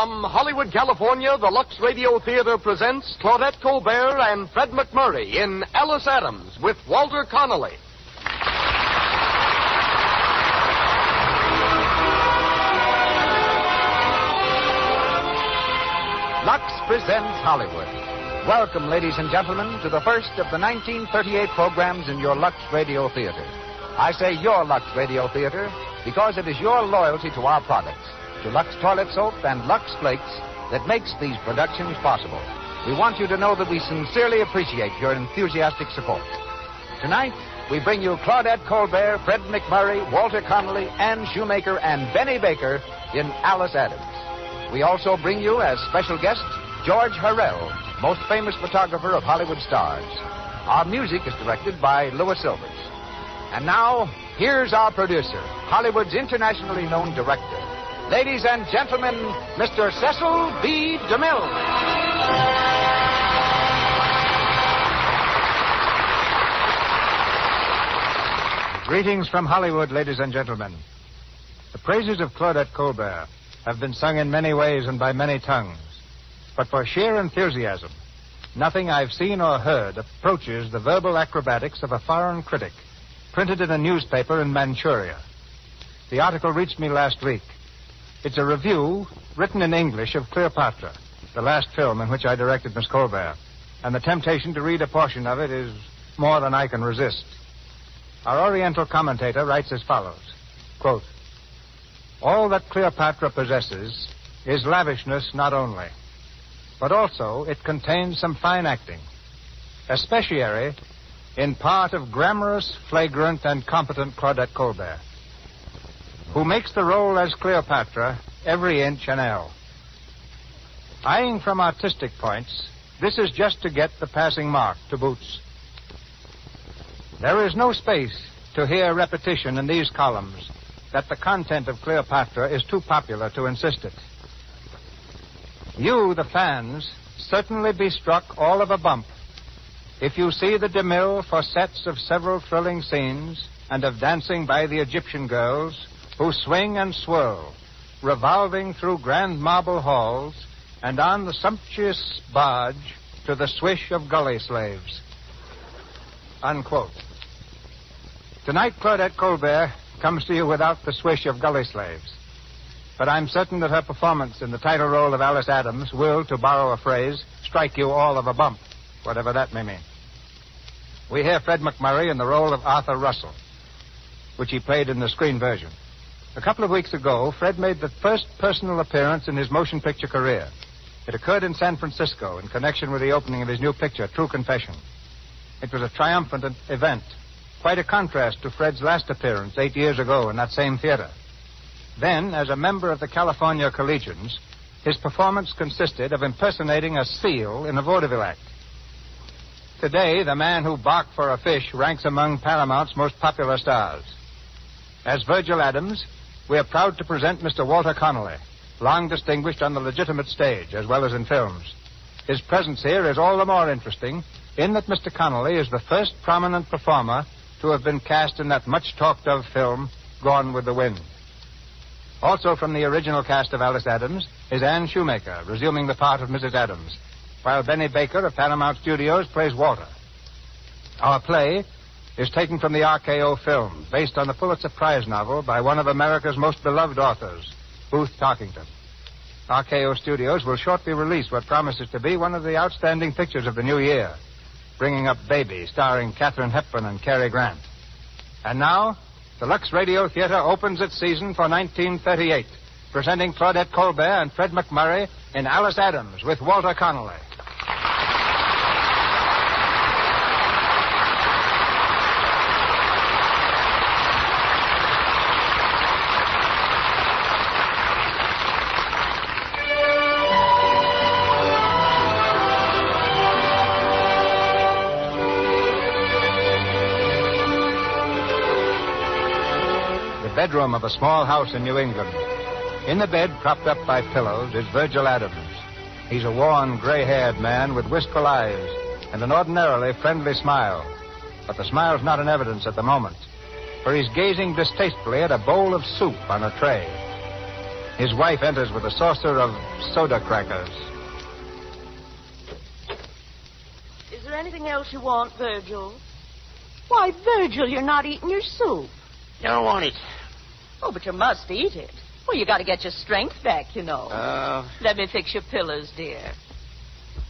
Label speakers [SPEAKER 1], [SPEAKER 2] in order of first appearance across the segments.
[SPEAKER 1] From Hollywood, California, the Lux Radio Theater presents Claudette Colbert and Fred McMurray in Alice Adams with Walter Connolly.
[SPEAKER 2] Lux presents Hollywood. Welcome, ladies and gentlemen, to the first of the 1938 programs in your Lux Radio Theater. I say your Lux Radio Theater because it is your loyalty to our products, to Lux Toilet Soap and Lux Flakes, that makes these productions possible. We want you to know that we sincerely appreciate your enthusiastic support. Tonight, we bring you Claudette Colbert, Fred McMurray, Walter Connolly, Ann Shoemaker, and Benny Baker in Alice Adams. We also bring you, as special guest, George Harrell, most famous photographer of Hollywood stars. Our music is directed by Louis Silvers. And now, here's our producer, Hollywood's internationally known director. Ladies and gentlemen, Mr. Cecil B. DeMille.
[SPEAKER 3] Greetings from Hollywood, ladies and gentlemen. The praises of Claudette Colbert have been sung in many ways and by many tongues. But for sheer enthusiasm, nothing I've seen or heard approaches the verbal acrobatics of a foreign critic, printed in a newspaper in Manchuria. The article reached me last week. It's a review written in English of Cleopatra, the last film in which I directed Miss Colbert, and the temptation to read a portion of it is more than I can resist. Our Oriental commentator writes as follows, quote, "All that Cleopatra possesses is lavishness not only, but also it contains some fine acting, especially in part of grammarous, flagrant, and competent Claudette Colbert, who makes the role as Cleopatra every inch an L. Eyeing from artistic points, this is just to get the passing mark to boots. There is no space to hear repetition in these columns that the content of Cleopatra is too popular to insist it. You, the fans, certainly be struck all of a bump if you see the DeMille for sets of several thrilling scenes and of dancing by the Egyptian girls who swing and swirl, revolving through grand marble halls and on the sumptuous barge to the swish of gully slaves." Unquote. Tonight, Claudette Colbert comes to you without the swish of gully slaves. But I'm certain that her performance in the title role of Alice Adams will, to borrow a phrase, strike you all of a bump, whatever that may mean. We hear Fred McMurray in the role of Arthur Russell, which he played in the screen version. A couple of weeks ago, Fred made the first personal appearance in his motion picture career. It occurred in San Francisco in connection with the opening of his new picture, True Confession. It was a triumphant event, quite a contrast to Fred's last appearance 8 years ago in that same theater. Then, as a member of the California Collegians, his performance consisted of impersonating a seal in a vaudeville act. Today, the man who barked for a fish ranks among Paramount's most popular stars. As Virgil Adams, we are proud to present Mr. Walter Connolly, long distinguished on the legitimate stage as well as in films. His presence here is all the more interesting in that Mr. Connolly is the first prominent performer to have been cast in that much-talked-of film, Gone with the Wind. Also from the original cast of Alice Adams is Ann Shoemaker, resuming the part of Mrs. Adams, while Benny Baker of Paramount Studios plays Walter. Our play is taken from the RKO film, based on the Pulitzer Prize novel by one of America's most beloved authors, Booth Tarkington. RKO Studios will shortly release what promises to be one of the outstanding pictures of the new year, Bringing Up Baby, starring Katharine Hepburn and Cary Grant. And now, the Lux Radio Theater opens its season for 1938, presenting Claudette Colbert and Fred McMurray in Alice Adams with Walter Connolly. Bedroom of a small house in New England. In the bed, propped up by pillows, is Virgil Adams. He's a worn, gray-haired man with wistful eyes and an ordinarily friendly smile. But the smile's not in evidence at the moment, for he's gazing distastefully at a bowl of soup on a tray. His wife enters with a saucer of soda crackers.
[SPEAKER 4] Is there anything else you want, Virgil? Why, Virgil, you're not eating your soup.
[SPEAKER 5] Don't want it.
[SPEAKER 4] Oh, but you must eat it. Well, you got to get your strength back, you know. Let me fix your pillows, dear.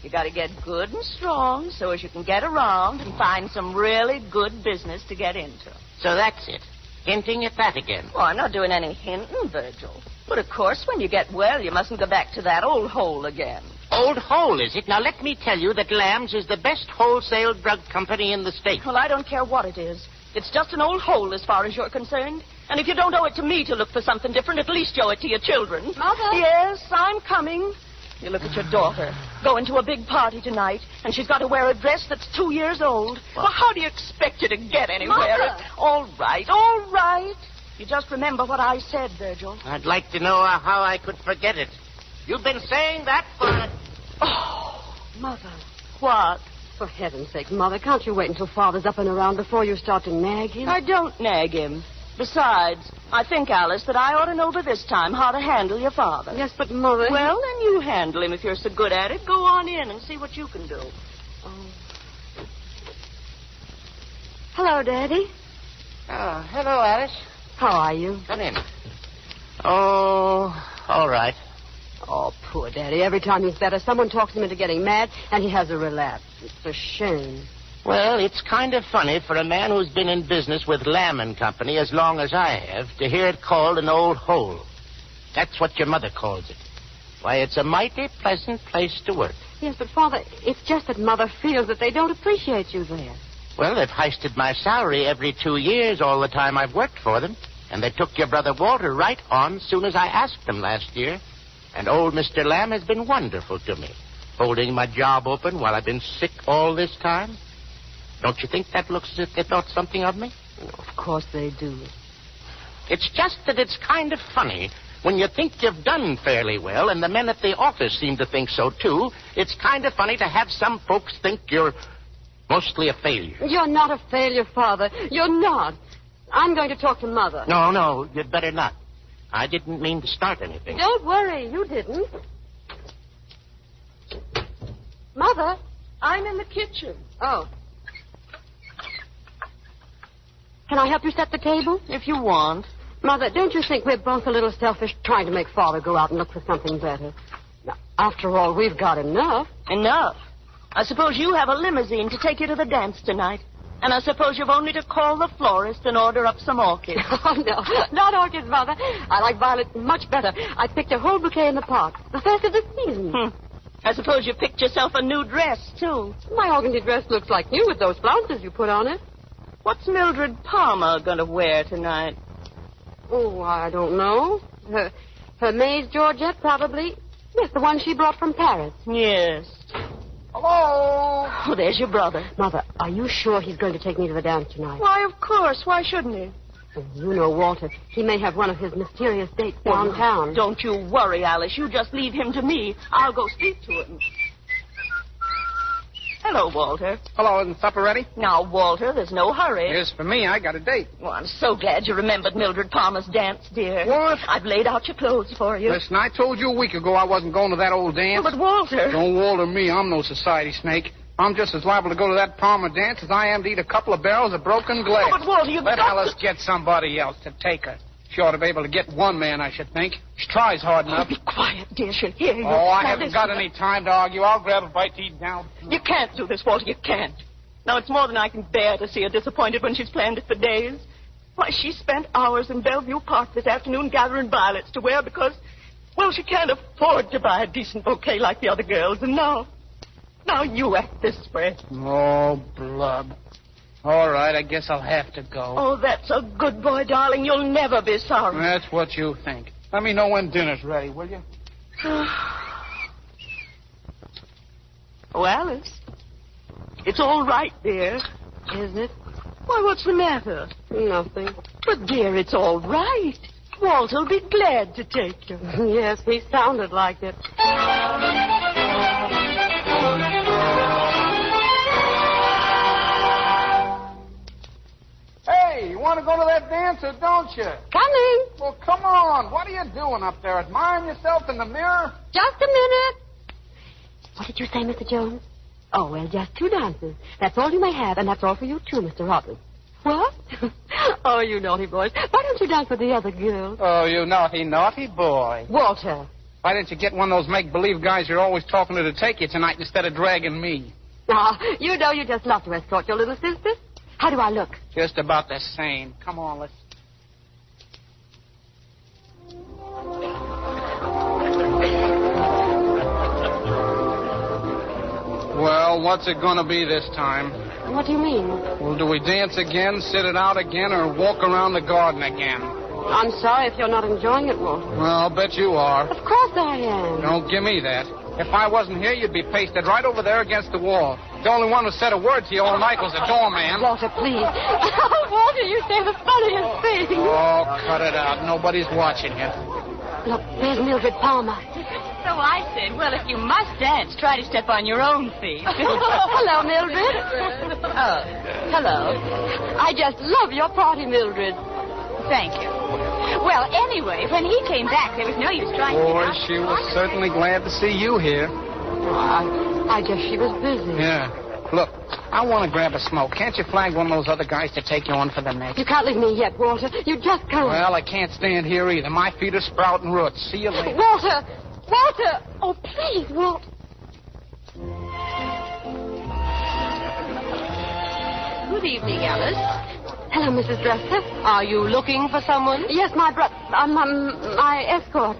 [SPEAKER 4] You got to get good and strong so as you can get around and find some really good business to get into.
[SPEAKER 5] So that's it. Hinting at that again.
[SPEAKER 4] Oh, I'm not doing any hinting, Virgil. But, of course, when you get well, you mustn't go back to that old hole again.
[SPEAKER 5] Old hole, is it? Now, let me tell you that Lamb's is the best wholesale drug company in the state.
[SPEAKER 4] Well, I don't care what it is. It's just an old hole as far as you're concerned. And if you don't owe it to me to look for something different, at least owe it to your children.
[SPEAKER 6] Mother?
[SPEAKER 4] Yes, I'm coming. You look at your daughter, going to a big party tonight, and she's got to wear a dress that's 2 years old. Well, how do you expect her to get anywhere?
[SPEAKER 6] Mother!
[SPEAKER 4] All right. You just remember what I said, Virgil.
[SPEAKER 5] I'd like to know how I could forget it. You've been saying that for...
[SPEAKER 6] Oh, Mother.
[SPEAKER 4] What?
[SPEAKER 6] For heaven's sake, Mother, can't you wait until Father's up and around before you start to nag him?
[SPEAKER 4] I don't nag him. Besides, I think, Alice, that I ought to know by this time how to handle your father.
[SPEAKER 6] Yes, but Mother...
[SPEAKER 4] Well, then you handle him if you're so good at it. Go on in and see what you can do.
[SPEAKER 6] Oh. Hello, Daddy.
[SPEAKER 5] Oh, hello, Alice.
[SPEAKER 6] How are you?
[SPEAKER 5] Come in. Oh, all right.
[SPEAKER 6] Oh, poor Daddy. Every time he's better, someone talks him into getting mad, and he has a relapse. It's a shame.
[SPEAKER 5] Well, it's kind of funny for a man who's been in business with Lamb and Company as long as I have to hear it called an old hole. That's what your mother calls it. Why, it's a mighty pleasant place to work.
[SPEAKER 6] Yes, but, Father, it's just that Mother feels that they don't appreciate you there.
[SPEAKER 5] Well, they've heisted my salary every 2 years all the time I've worked for them. And they took your brother Walter right on as soon as I asked them last year. And old Mr. Lamb has been wonderful to me, holding my job open while I've been sick all this time. Don't you think that looks as if they thought something of me?
[SPEAKER 6] Of course they do.
[SPEAKER 5] It's just that it's kind of funny. When you think you've done fairly well, and the men at the office seem to think so, too, it's kind of funny to have some folks think you're mostly a failure.
[SPEAKER 6] You're not a failure, Father. You're not. I'm going to talk to Mother.
[SPEAKER 5] No, you'd better not. I didn't mean to start anything.
[SPEAKER 6] Don't worry, you didn't. Mother?
[SPEAKER 4] I'm in the kitchen.
[SPEAKER 6] Oh. Can I help you set the table?
[SPEAKER 4] If you want.
[SPEAKER 6] Mother, don't you think we're both a little selfish trying to make Father go out and look for something better? Now, after all, we've got enough.
[SPEAKER 4] Enough? I suppose you have a limousine to take you to the dance tonight. And I suppose you've only to call the florist and order up some orchids.
[SPEAKER 6] Oh, no. Not orchids, Mother. I like violets much better. I picked a whole bouquet in the park. The first of the season.
[SPEAKER 4] I suppose you picked yourself a new dress, too.
[SPEAKER 6] My organdy dress looks like new with those flounces you put on it.
[SPEAKER 4] What's Mildred Palmer going to wear tonight?
[SPEAKER 6] Oh, I don't know. Her maid Georgette, probably. Yes, the one she brought from Paris.
[SPEAKER 4] Yes.
[SPEAKER 5] Hello?
[SPEAKER 4] Oh, there's your brother.
[SPEAKER 6] Mother, are you sure he's going to take me to the dance tonight?
[SPEAKER 4] Why, of course. Why shouldn't he?
[SPEAKER 6] Oh, you know Walter. He may have one of his mysterious dates downtown.
[SPEAKER 4] Don't you worry, Alice. You just leave him to me. I'll go speak to him. Hello, Walter.
[SPEAKER 7] Hello, isn't supper ready?
[SPEAKER 4] Now, Walter, there's no hurry.
[SPEAKER 7] Yes, for me, I got a date.
[SPEAKER 4] Well, I'm so glad you remembered Mildred Palmer's dance, dear.
[SPEAKER 7] What?
[SPEAKER 4] I've laid out your clothes for you.
[SPEAKER 7] Listen, I told you a week ago I wasn't going to that old dance.
[SPEAKER 4] Oh, but, Walter...
[SPEAKER 7] Don't Walter me. I'm no society snake. I'm just as liable to go to that Palmer dance as I am to eat a couple of barrels of broken glass.
[SPEAKER 4] Oh, but, Walter, you've
[SPEAKER 7] Let
[SPEAKER 4] got
[SPEAKER 7] Alice get somebody else to take her. She ought to be able to get one man, I should think. She tries hard enough.
[SPEAKER 4] Oh, be quiet, dear. She'll hear you.
[SPEAKER 7] Oh, I
[SPEAKER 4] Now,
[SPEAKER 7] haven't
[SPEAKER 4] listen.
[SPEAKER 7] got any time to argue. I'll grab a bite to eat now.
[SPEAKER 4] You can't do this, Walter. You can't. Now, it's more than I can bear to see her disappointed when she's planned it for days. Why, she spent hours in Bellevue Park this afternoon gathering violets to wear because, well, she can't afford to buy a decent bouquet like the other girls. And now you act this way.
[SPEAKER 7] Oh, blub. All right, I guess I'll have to go.
[SPEAKER 4] Oh, that's a good boy, darling. You'll never be sorry.
[SPEAKER 7] That's what you think. Let me know when dinner's ready, will you?
[SPEAKER 4] Oh, Alice. It's all right, dear.
[SPEAKER 6] Is it?
[SPEAKER 4] Why, what's the matter?
[SPEAKER 6] Nothing.
[SPEAKER 4] But, dear, it's all right. Walter'll be glad to take you.
[SPEAKER 6] Yes, he sounded like it.
[SPEAKER 7] Hey, you want want to go to that dancer, don't you?
[SPEAKER 6] Coming.
[SPEAKER 7] Well, come on. What are you doing up there? Admiring yourself in the mirror?
[SPEAKER 6] Just a minute. What did you say, Mr. Jones? Oh, well, just 2 dances. That's all you may have, and that's all for you, too, Mr. Roberts. What? Oh, you naughty boys. Why don't you dance with the other girls?
[SPEAKER 7] Oh, you naughty, naughty boy.
[SPEAKER 6] Walter.
[SPEAKER 7] Why didn't you get one of those make-believe guys you're always talking to take you tonight instead of dragging me?
[SPEAKER 6] Ah, you know you just love to escort your little sister. How do I look?
[SPEAKER 7] Just about the same. Come on, let's... Well, what's it going to be this time?
[SPEAKER 6] What do you mean?
[SPEAKER 7] Well, do we dance again, sit it out again, or walk around the garden again?
[SPEAKER 6] I'm sorry if you're not enjoying it, Walter.
[SPEAKER 7] Well, I'll bet you are.
[SPEAKER 6] Of course I am.
[SPEAKER 7] Don't give me that. If I wasn't here, you'd be pasted right over there against the wall. The only one who said a word to you all night was the doorman.
[SPEAKER 6] Walter, please. Walter, you say the funniest thing.
[SPEAKER 7] Oh, cut it out. Nobody's watching you.
[SPEAKER 6] Look, there's Mildred Palmer.
[SPEAKER 4] So I said, well, if you must dance, try to step on your own feet.
[SPEAKER 6] Hello, Mildred.
[SPEAKER 4] Oh, hello.
[SPEAKER 6] I just love your party, Mildred.
[SPEAKER 4] Thank you. Well, anyway, when he came back, there was no use trying to...
[SPEAKER 7] Boy, she was certainly glad to see you here.
[SPEAKER 6] I guess she was busy.
[SPEAKER 7] Yeah. Look, I want to grab a smoke. Can't you flag one of those other guys to take you on for the next?
[SPEAKER 6] You can't leave me yet, Walter. You just can't.
[SPEAKER 7] Well, I can't stand here either. My feet are sprouting roots. See you later.
[SPEAKER 6] Walter! Walter! Oh, please, Walter.
[SPEAKER 4] Good evening, Alice.
[SPEAKER 6] Hello, Mrs. Dresser.
[SPEAKER 4] Are you looking for someone?
[SPEAKER 6] Yes, my my escort.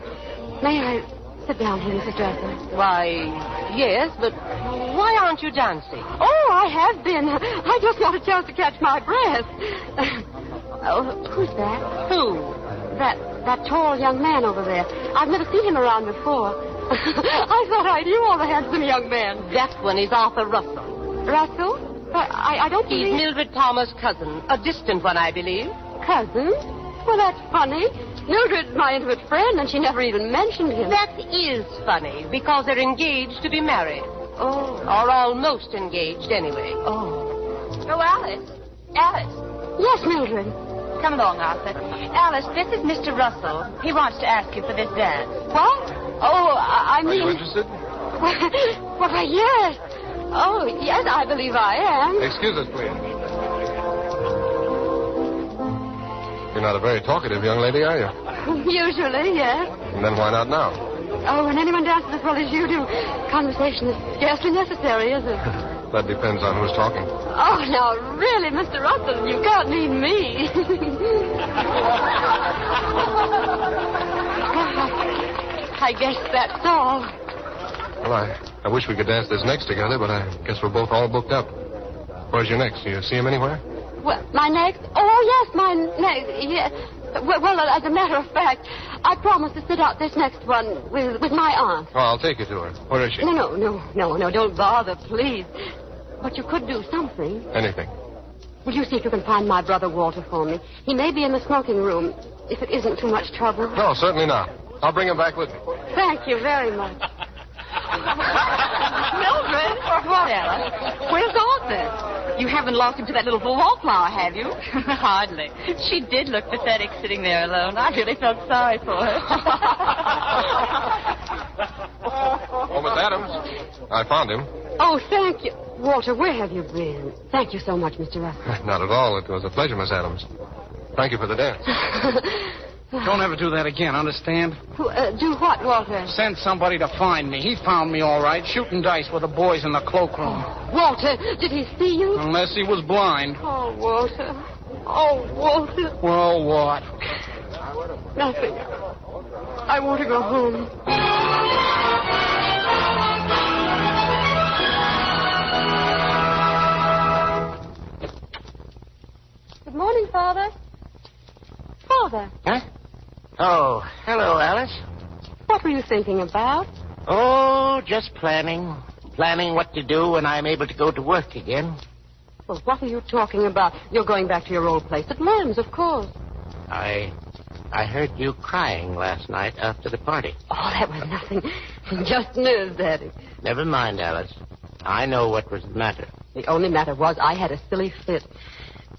[SPEAKER 6] May I sit down here, Mrs. Dresser?
[SPEAKER 4] Why, yes, but why aren't you dancing?
[SPEAKER 6] Oh, I have been. I just got a chance to catch my breath. Oh, who's that?
[SPEAKER 4] Who?
[SPEAKER 6] That tall young man over there. I've never seen him around before. I thought I knew all the handsome young men.
[SPEAKER 4] That one is Arthur Russell.
[SPEAKER 6] Russell? I don't
[SPEAKER 4] He's
[SPEAKER 6] believe...
[SPEAKER 4] Mildred Palmer's cousin. A distant one, I believe.
[SPEAKER 6] Cousin? Well, that's funny. Mildred's my intimate friend, and she never even mentioned him.
[SPEAKER 4] That is funny, because they're engaged to be married.
[SPEAKER 6] Oh.
[SPEAKER 4] Or almost engaged, anyway.
[SPEAKER 6] Oh.
[SPEAKER 4] Oh, Alice. Alice.
[SPEAKER 6] Yes, Mildred.
[SPEAKER 4] Come along, Arthur. Alice, this is Mr. Russell. He wants to ask you for this dance.
[SPEAKER 6] What? Oh, I mean...
[SPEAKER 1] Are you interested?
[SPEAKER 6] Well, yes. Oh, yes, I believe I am.
[SPEAKER 1] Excuse us, please. You're not a very talkative young lady, are you?
[SPEAKER 6] Usually, yes.
[SPEAKER 1] And then why not now?
[SPEAKER 6] Oh, when anyone dances as well as you do, conversation is scarcely necessary, is it?
[SPEAKER 1] That depends on who's talking.
[SPEAKER 6] Oh, now, really, Mr. Russell, you can't mean me. I guess that's all.
[SPEAKER 1] Well, I wish we could dance this next together, but I guess we're both all booked up. Where's your next? Do you see him anywhere?
[SPEAKER 6] Well, my next? Oh, yes, my next. Yes. Well, as a matter of fact, I promised to sit out this next one with my aunt.
[SPEAKER 1] Oh, I'll take you to her. Where is she?
[SPEAKER 6] No, don't bother, please. But you could do something.
[SPEAKER 1] Anything.
[SPEAKER 6] Will you see if you can find my brother Walter for me? He may be in the smoking room, if it isn't too much trouble.
[SPEAKER 1] No, certainly not. I'll bring him back with me.
[SPEAKER 6] Thank you very much.
[SPEAKER 4] Mildred? What, Alice? Where's Arthur? You haven't lost him to that little wallflower, have you? Hardly. She did look pathetic sitting there alone. I really felt sorry for her.
[SPEAKER 1] Oh, Miss Adams. I found him.
[SPEAKER 6] Oh, thank you. Walter, where have you been? Thank you so much, Mr. Russell.
[SPEAKER 1] Not at all. It was a pleasure, Miss Adams. Thank you for the dance.
[SPEAKER 7] Don't ever do that again, understand?
[SPEAKER 6] Do what, Walter?
[SPEAKER 7] Send somebody to find me. He found me all right, shooting dice with the boys in the cloakroom.
[SPEAKER 6] Walter, did he see you?
[SPEAKER 7] Unless he was blind.
[SPEAKER 6] Oh, Walter. Oh, Walter.
[SPEAKER 7] Well, what?
[SPEAKER 6] Nothing. I want to go home. Good morning, Father. Father.
[SPEAKER 5] Huh? Oh, hello, Alice.
[SPEAKER 6] What were you thinking about?
[SPEAKER 5] Oh, just planning. Planning what to do when I'm able to go to work again.
[SPEAKER 6] Well, what are you talking about? You're going back to your old place at Lamb's, of course.
[SPEAKER 5] I heard you crying last night after the party.
[SPEAKER 6] Oh, that was nothing. Just nerves, Daddy.
[SPEAKER 5] Never mind, Alice. I know what was the matter.
[SPEAKER 6] The only matter was I had a silly fit.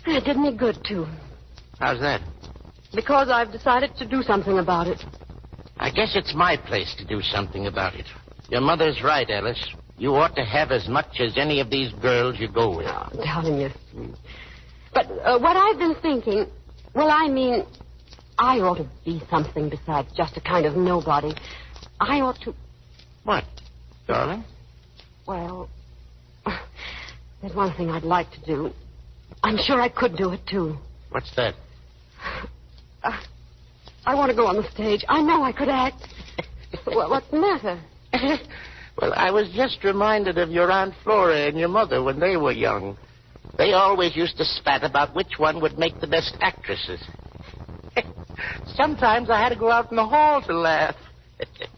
[SPEAKER 6] It did me good, too.
[SPEAKER 5] How's that?
[SPEAKER 6] Because I've decided to do something about it.
[SPEAKER 5] I guess it's my place to do something about it. Your mother's right, Alice. You ought to have as much as any of these girls you go with.
[SPEAKER 6] Oh, darling, you're sweet. But what I've been thinking, I ought to be something besides just a kind of nobody. I ought to...
[SPEAKER 5] What, darling?
[SPEAKER 6] Well, there's one thing I'd like to do. I'm sure I could do it, too.
[SPEAKER 5] What's that?
[SPEAKER 6] I want to go on the stage. I know I could act. What's the matter?
[SPEAKER 5] Well, I was just reminded of your Aunt Flora and your mother when they were young. They always used to spat about which one would make the best actresses. Sometimes I had to go out in the hall to laugh.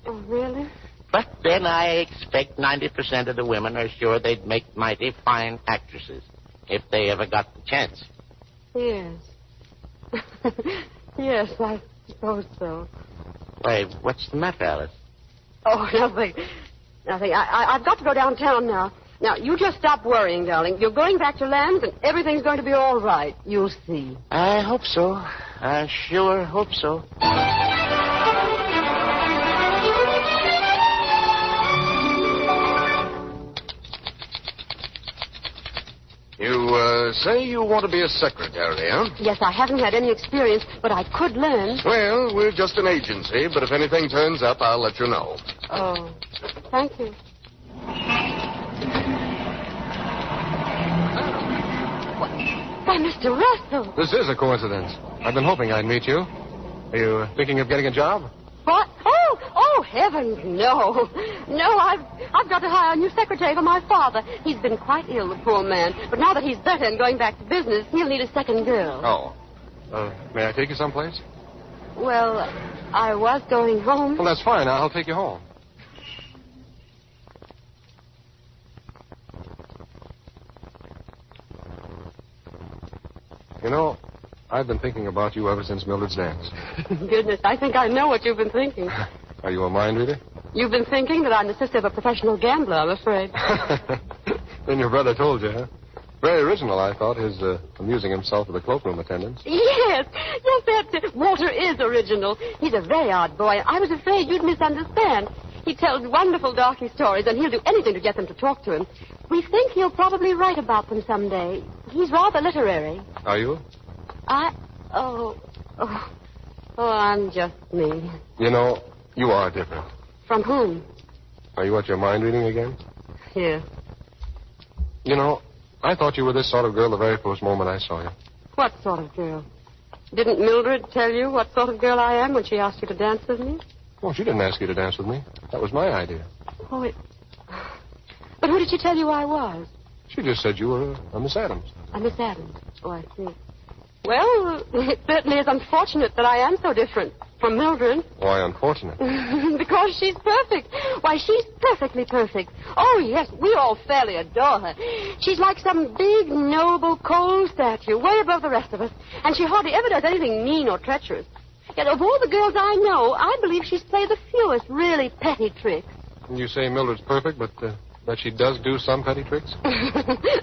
[SPEAKER 6] Oh, really?
[SPEAKER 5] But then I expect 90% of the women are sure they'd make mighty fine actresses if they ever got the chance.
[SPEAKER 6] Yes. Yes, I suppose so.
[SPEAKER 5] Why, what's the matter, Alice?
[SPEAKER 6] Oh, nothing. I've got to go downtown now. Now, you just stop worrying, darling. You're going back to Lamb's, and everything's going to be all right. You'll see.
[SPEAKER 5] I hope so. I sure hope so.
[SPEAKER 1] You say you want to be a secretary, huh?
[SPEAKER 6] Yes, I haven't had any experience, but I could learn.
[SPEAKER 1] Well, we're just an agency, but if anything turns up, I'll let you know.
[SPEAKER 6] Oh, thank you. Why, Mr. Russell.
[SPEAKER 8] This is a coincidence. I've been hoping I'd meet you. Are you thinking of getting a job?
[SPEAKER 6] What? Oh, heavens, no. No, I've got to hire a new secretary for my father. He's been quite ill, the poor man. But now that he's better and going back to business, he'll need a second girl.
[SPEAKER 8] Oh. May I take you someplace?
[SPEAKER 6] Well, I was going home.
[SPEAKER 8] Well, that's fine. I'll take you home. You know, I've been thinking about you ever since Mildred's dance.
[SPEAKER 6] Goodness, I think I know what you've been thinking.
[SPEAKER 8] Are you a mind reader?
[SPEAKER 6] You've been thinking that I'm the sister of a professional gambler, I'm afraid.
[SPEAKER 8] Then your brother told you, huh? Very original, I thought, his amusing himself with the cloakroom attendants.
[SPEAKER 6] Yes, Walter is original. He's a very odd boy. I was afraid you'd misunderstand. He tells wonderful darky stories, and he'll do anything to get them to talk to him. We think he'll probably write about them someday. He's rather literary.
[SPEAKER 8] Are you?
[SPEAKER 6] I'm just me.
[SPEAKER 8] You know, you are different.
[SPEAKER 6] From whom?
[SPEAKER 8] Are you at your mind reading again?
[SPEAKER 6] Yes.
[SPEAKER 8] You know, I thought you were this sort of girl the very first moment I saw you.
[SPEAKER 6] What sort of girl? Didn't Mildred tell you what sort of girl I am when she asked you to dance with me?
[SPEAKER 8] Well, she didn't ask you to dance with me. That was my idea.
[SPEAKER 6] But who did she tell you I was?
[SPEAKER 8] She just said you were a Miss Adams.
[SPEAKER 6] A Miss Adams? Oh, I see. Well, it certainly is unfortunate that I am so different from Mildred.
[SPEAKER 8] Why unfortunate?
[SPEAKER 6] Because she's perfect. Why, she's perfectly perfect. Oh, yes, we all fairly adore her. She's like some big, noble, cold statue, way above the rest of us. And she hardly ever does anything mean or treacherous. Yet of all the girls I know, I believe she's played the fewest really petty tricks.
[SPEAKER 8] You say Mildred's perfect, but that she does do some petty tricks?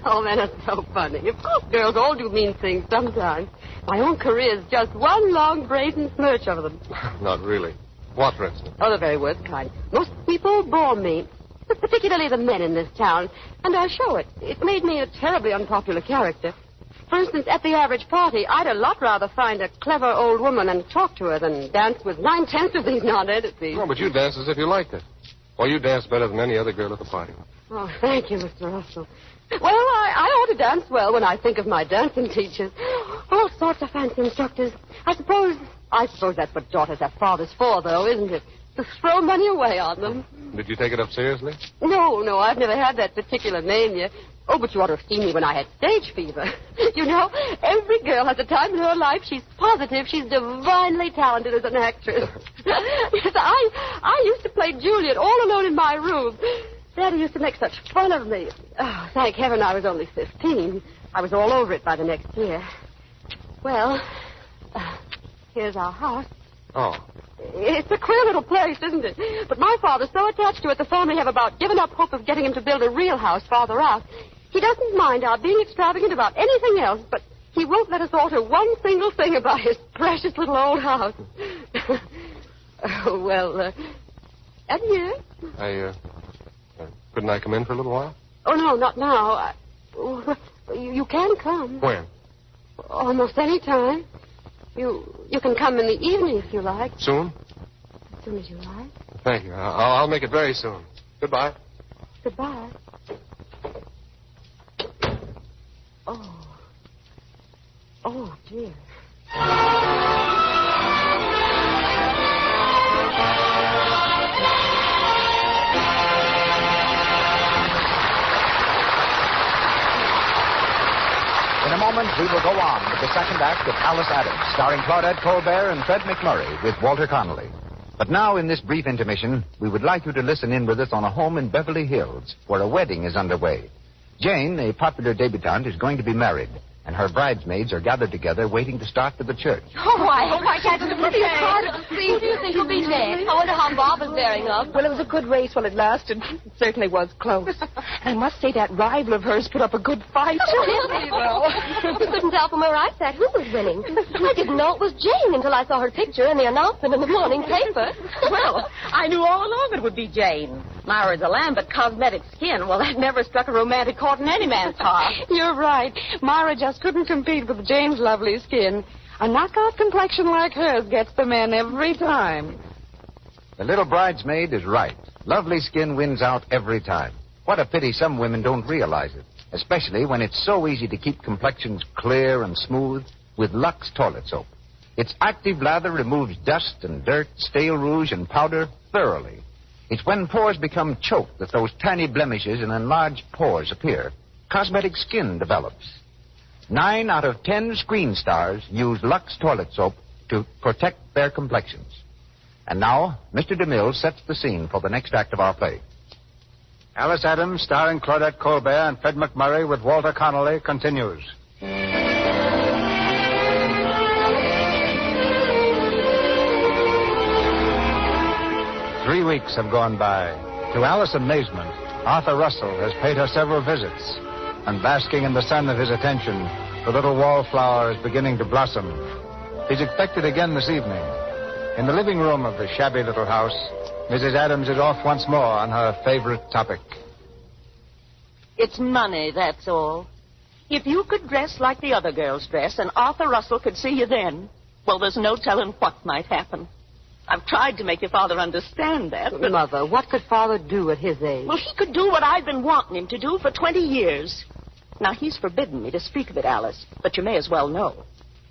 [SPEAKER 6] Oh, man, that's so funny. Of course, girls all do mean things sometimes. My own career's just one long brazen smirch over them.
[SPEAKER 8] Not really. What, for instance?
[SPEAKER 6] Oh, the very worst kind. Most people bore me, particularly the men in this town, and I show it. It made me a terribly unpopular character. For instance, at the average party, I'd a lot rather find a clever old woman and talk to her than dance with 9/10 of these nonentities.
[SPEAKER 8] Oh, but you danced as if you liked it. Well, you danced better than any other girl at the party.
[SPEAKER 6] Oh, thank you, Mr. Russell. Well, I ought to dance well when I think of my dancing teachers. All sorts of fancy instructors. I suppose that's what daughters have fathers for, though, isn't it? To throw money away on them.
[SPEAKER 8] Did you take it up seriously?
[SPEAKER 6] No, I've never had that particular mania. Oh, but you ought to have seen me when I had stage fever. You know, every girl has a time in her life she's positive she's divinely talented as an actress. Yes, I used to play Juliet all alone in my room. Daddy used to make such fun of me. Oh, thank heaven I was only 15. I was all over it by the next year. Well, here's our house.
[SPEAKER 8] Oh.
[SPEAKER 6] It's a queer little place, isn't it? But my father's so attached to it, the family have about given up hope of getting him to build a real house farther out. He doesn't mind our being extravagant about anything else, but He won't let us alter one single thing about his precious little old house. Adieu.
[SPEAKER 8] Couldn't I come in for a little while?
[SPEAKER 6] Oh, no, not now. You can come.
[SPEAKER 8] When?
[SPEAKER 6] Almost any time. You can come in the evening if you like.
[SPEAKER 8] Soon?
[SPEAKER 6] As soon as you like.
[SPEAKER 8] Thank you. I'll make it very soon. Goodbye.
[SPEAKER 6] Goodbye. Oh, dear.
[SPEAKER 2] In a moment, we will go on with the second act of Alice Adams, starring Claudette Colbert and Fred McMurray with Walter Connolly. But now, in this brief intermission, we would like you to listen in with us on a home in Beverly Hills, where a wedding is underway. Jane, a popular debutante, is going to be married, and her bridesmaids are gathered together waiting to start for the church.
[SPEAKER 6] Oh, I hope I catch the pretty hard to see. Who do you think will be next? I wonder how Bob is bearing up.
[SPEAKER 4] Well, it was a good race while it lasted. It certainly was close. I must say that rival of hers put up a good fight.
[SPEAKER 6] You couldn't tell from where I sat who was winning. I didn't know it was Jane until I saw her picture in the announcement in the morning paper.
[SPEAKER 4] Well, I knew all along it would be Jane. Myra's a lamb, but cosmetic skin, well, that never struck a romantic chord in any man's heart.
[SPEAKER 9] You're right. Myra just couldn't compete with Jane's lovely skin. A knockout complexion like hers gets the men every time.
[SPEAKER 2] The little bridesmaid is right. Lovely skin wins out every time. What a pity some women don't realize it, especially when it's so easy to keep complexions clear and smooth with LUX toilet soap. Its active lather removes dust and dirt, stale rouge, and powder thoroughly. It's when pores become choked that those tiny blemishes and enlarged pores appear. Cosmetic skin develops. 9 out of 10 screen stars use LUX toilet soap to protect their complexions. And now, Mr. DeMille sets the scene for the next act of our play.
[SPEAKER 3] Alice Adams, starring Claudette Colbert and Fred McMurray with Walter Connolly, continues. 3 weeks have gone by. To Alice's amazement, Arthur Russell has paid her several visits. And basking in the sun of his attention, the little wallflower is beginning to blossom. He's expected again this evening. In the living room of the shabby little house, Mrs. Adams is off once more on her favorite topic.
[SPEAKER 4] It's money, that's all. If you could dress like the other girls dress and Arthur Russell could see you then, well, there's no telling what might happen. I've tried to make your father understand that, but...
[SPEAKER 6] Mother, what could Father do at his age?
[SPEAKER 4] Well, he could do what I've been wanting him to do for 20 years. Now, he's forbidden me to speak of it, Alice, but you may as well know.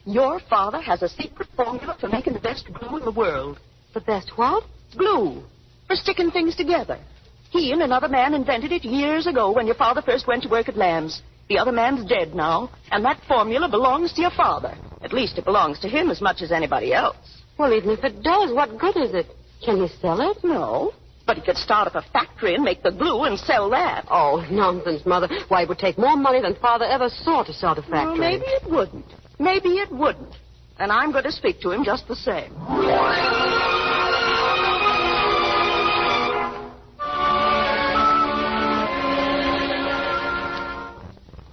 [SPEAKER 4] Your father has a secret formula for making the best glue in the world.
[SPEAKER 6] The best what?
[SPEAKER 4] Glue. For sticking things together. He and another man invented it years ago when your father first went to work at Lamb's. The other man's dead now, and that formula belongs to your father. At least it belongs to him as much as anybody else.
[SPEAKER 6] Well, even if it does, what good is it? Can he sell it?
[SPEAKER 4] No. But he could start up a factory and make the glue and sell that.
[SPEAKER 6] Oh, nonsense, Mother. Why, it would take more money than Father ever saw to start a factory.
[SPEAKER 4] Well, maybe it wouldn't. Maybe it wouldn't. And I'm going to speak to him just the same.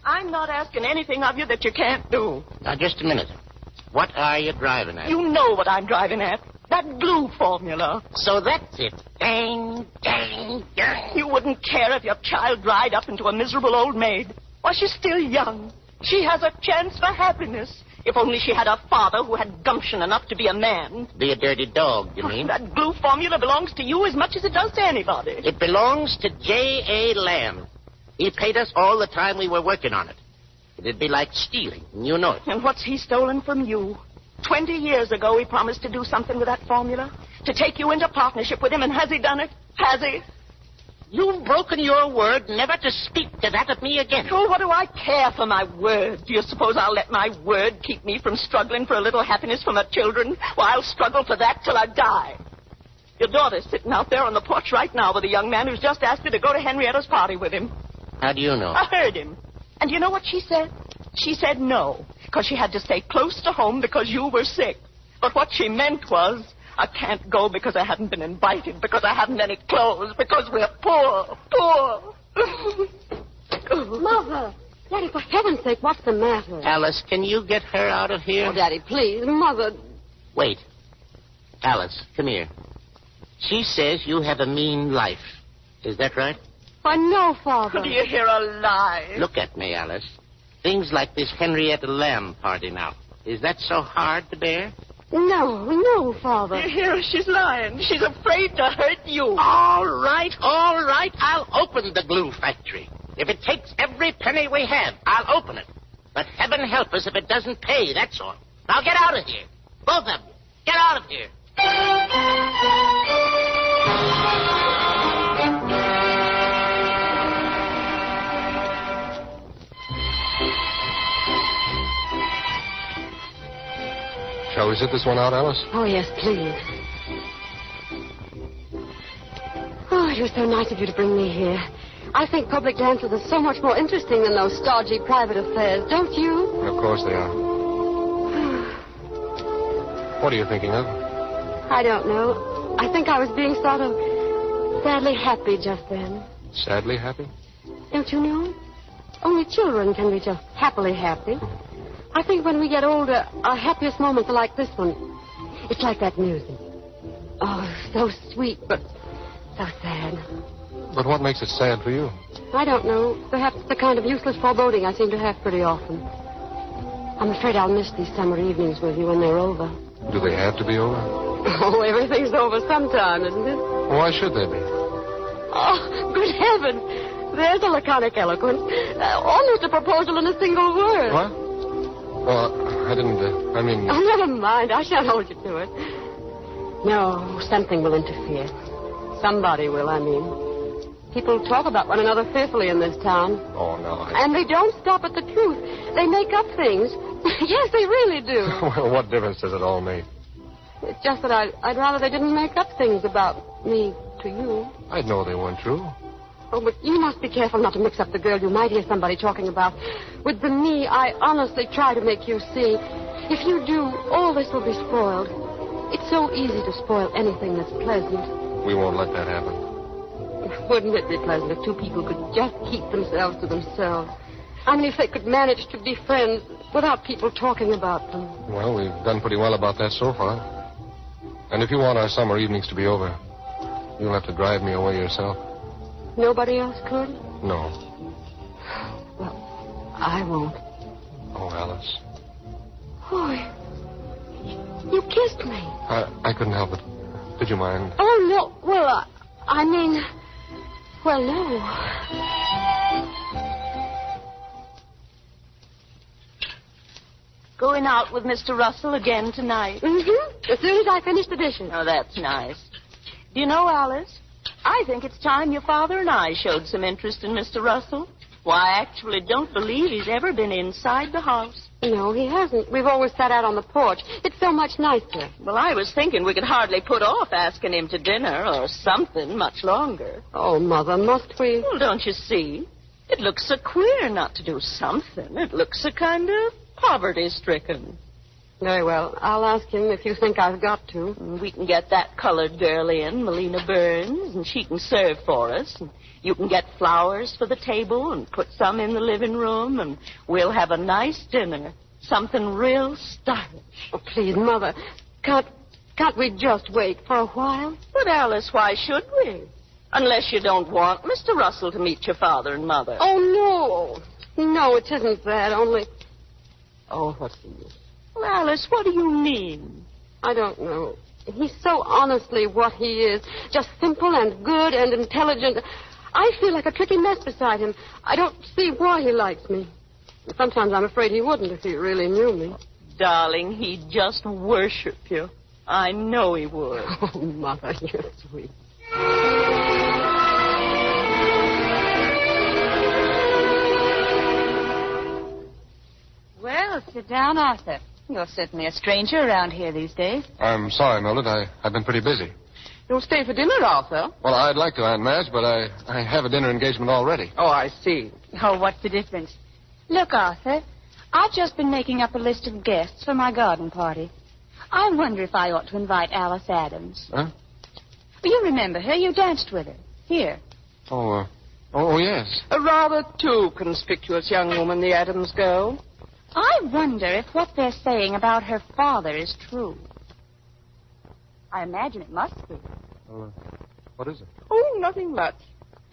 [SPEAKER 4] I'm not asking anything of you that you can't do.
[SPEAKER 5] Now, just a minute. What are you driving at?
[SPEAKER 4] You know what I'm driving at. That glue formula.
[SPEAKER 5] So that's it. Dang, dang, dang.
[SPEAKER 4] You wouldn't care if your child dried up into a miserable old maid. Why, she's still young. She has a chance for happiness. If only she had a father who had gumption enough to be a man.
[SPEAKER 5] Be a dirty dog, you mean?
[SPEAKER 4] That glue formula belongs to you as much as it does to anybody.
[SPEAKER 5] It belongs to J.A. Lamb. He paid us all the time we were working on it. It'd be like stealing, and you know it.
[SPEAKER 4] And what's he stolen from you? 20 years ago, he promised to do something with that formula. To take you into partnership with him, and has he done it? Has he?
[SPEAKER 5] You've broken your word never to speak to that of me again.
[SPEAKER 4] Oh, what do I care for my word? Do you suppose I'll let my word keep me from struggling for a little happiness for my children? Well, I'll struggle for that till I die. Your daughter's sitting out there on the porch right now with a young man who's just asked her to go to Henrietta's party with him.
[SPEAKER 5] How do you know?
[SPEAKER 4] I heard him. And you know what she said? She said no, because she had to stay close to home because you were sick. But what she meant was, I can't go because I haven't been invited, because I haven't any clothes, because we're poor.
[SPEAKER 6] Mother, Daddy, for heaven's sake, what's the matter?
[SPEAKER 5] Alice, can you get her out of here?
[SPEAKER 6] Oh, Daddy, please. Mother...
[SPEAKER 5] Wait. Alice, come here. She says you have a mean life. Is that right?
[SPEAKER 6] I know, Father.
[SPEAKER 4] Do you hear a lie?
[SPEAKER 5] Look at me, Alice. Things like this Henrietta Lamb party now. Is that so hard to bear?
[SPEAKER 6] No, Father.
[SPEAKER 4] You hear her? She's lying. She's afraid to hurt you.
[SPEAKER 5] All right. I'll open the glue factory. If it takes every penny we have, I'll open it. But heaven help us if it doesn't pay, that's all. Now get out of here. Both of you. Get out of here.
[SPEAKER 8] Shall we sit this one out, Alice?
[SPEAKER 6] Oh, yes, please. Oh, it was so nice of you to bring me here. I think public dances are so much more interesting than those stodgy private affairs, don't you?
[SPEAKER 8] Of course they are. What are you thinking of?
[SPEAKER 6] I don't know. I think I was being sort of sadly happy just then.
[SPEAKER 8] Sadly happy?
[SPEAKER 6] Don't you know? Only children can be just happily happy. I think when we get older, our happiest moments are like this one. It's like that music. Oh, so sweet, but so sad.
[SPEAKER 8] But what makes it sad for you?
[SPEAKER 6] I don't know. Perhaps the kind of useless foreboding I seem to have pretty often. I'm afraid I'll miss these summer evenings with you when they're over.
[SPEAKER 8] Do they have to be over?
[SPEAKER 6] Oh, everything's over sometime, isn't it?
[SPEAKER 8] Why should they be?
[SPEAKER 6] Oh, good heavens. There's a laconic eloquence. Almost a proposal in a single word.
[SPEAKER 8] What? Well, I didn't,
[SPEAKER 6] Oh, never mind. I shan't hold you to it. No, something will interfere. Somebody will, I mean. People talk about one another fearfully in this town.
[SPEAKER 8] Oh, no.
[SPEAKER 6] And they don't stop at the truth. They make up things. Yes, they really do.
[SPEAKER 8] Well, what difference does it all make?
[SPEAKER 6] It's just that I'd rather they didn't make up things about me to you.
[SPEAKER 8] I'd know they weren't true.
[SPEAKER 6] Oh, but you must be careful not to mix up the girl you might hear somebody talking about with the me I honestly try to make you see. If you do, all this will be spoiled. It's so easy to spoil anything that's pleasant.
[SPEAKER 8] We won't let that happen.
[SPEAKER 6] Wouldn't it be pleasant if two people could just keep themselves to themselves? I mean, if they could manage to be friends without people talking about them.
[SPEAKER 8] Well, we've done pretty well about that so far. And if you want our summer evenings to be over, you'll have to drive me away yourself.
[SPEAKER 6] Nobody else could?
[SPEAKER 8] No.
[SPEAKER 6] Well, I won't.
[SPEAKER 8] Oh, Alice.
[SPEAKER 6] Oh, you kissed me.
[SPEAKER 8] I couldn't help it. Did you mind?
[SPEAKER 6] Oh, no. Well, I mean... Well, no.
[SPEAKER 4] Going out with Mr. Russell again tonight?
[SPEAKER 6] Mm-hmm. As soon as I finish the dishes.
[SPEAKER 4] Oh, that's nice. Do you know, Alice, I think it's time your father and I showed some interest in Mr. Russell. Why, I actually don't believe he's ever been inside the house.
[SPEAKER 6] No, he hasn't. We've always sat out on the porch. It's so much nicer.
[SPEAKER 4] Well, I was thinking we could hardly put off asking him to dinner or something much longer.
[SPEAKER 6] Oh, Mother, must we?
[SPEAKER 4] Well, don't you see? It looks so queer not to do something. It looks so kind of poverty-stricken.
[SPEAKER 6] Very well. I'll ask him if you think I've got to.
[SPEAKER 4] We can get that colored girl in, Melina Burns, and she can serve for us. And you can get flowers for the table and put some in the living room, and we'll have a nice dinner. Something real stylish.
[SPEAKER 6] Oh, please, Mother. Can't we just wait for a while?
[SPEAKER 4] But, Alice, why should we? Unless you don't want Mr. Russell to meet your father and mother.
[SPEAKER 6] Oh, no. No, it isn't that. Only... Oh, what's the use?
[SPEAKER 4] Well, Alice, what do you mean?
[SPEAKER 6] I don't know. He's so honestly what he is. Just simple and good and intelligent. I feel like a tricky mess beside him. I don't see why he likes me. Sometimes I'm afraid he wouldn't if he really knew me.
[SPEAKER 4] Darling, he'd just worship you. I know he would.
[SPEAKER 6] Oh, Mother, you're sweet.
[SPEAKER 10] Well, sit down, Arthur. You're certainly a stranger around here these days.
[SPEAKER 8] I'm sorry, Mildred. I've been pretty busy.
[SPEAKER 7] You'll stay for dinner, Arthur?
[SPEAKER 8] Well, I'd like to, Aunt Madge, but I have a dinner engagement already.
[SPEAKER 7] Oh, I see.
[SPEAKER 10] Oh, what's the difference? Look, Arthur, I've just been making up a list of guests for my garden party. I wonder if I ought to invite Alice Adams.
[SPEAKER 8] Huh?
[SPEAKER 10] Well, you remember her. You danced with her. Here.
[SPEAKER 8] Oh, Oh, yes.
[SPEAKER 4] A rather too conspicuous young woman, the Adams girl.
[SPEAKER 10] I wonder if what they're saying about her father is true. I imagine it must be.
[SPEAKER 8] What is it?
[SPEAKER 4] Oh, nothing much.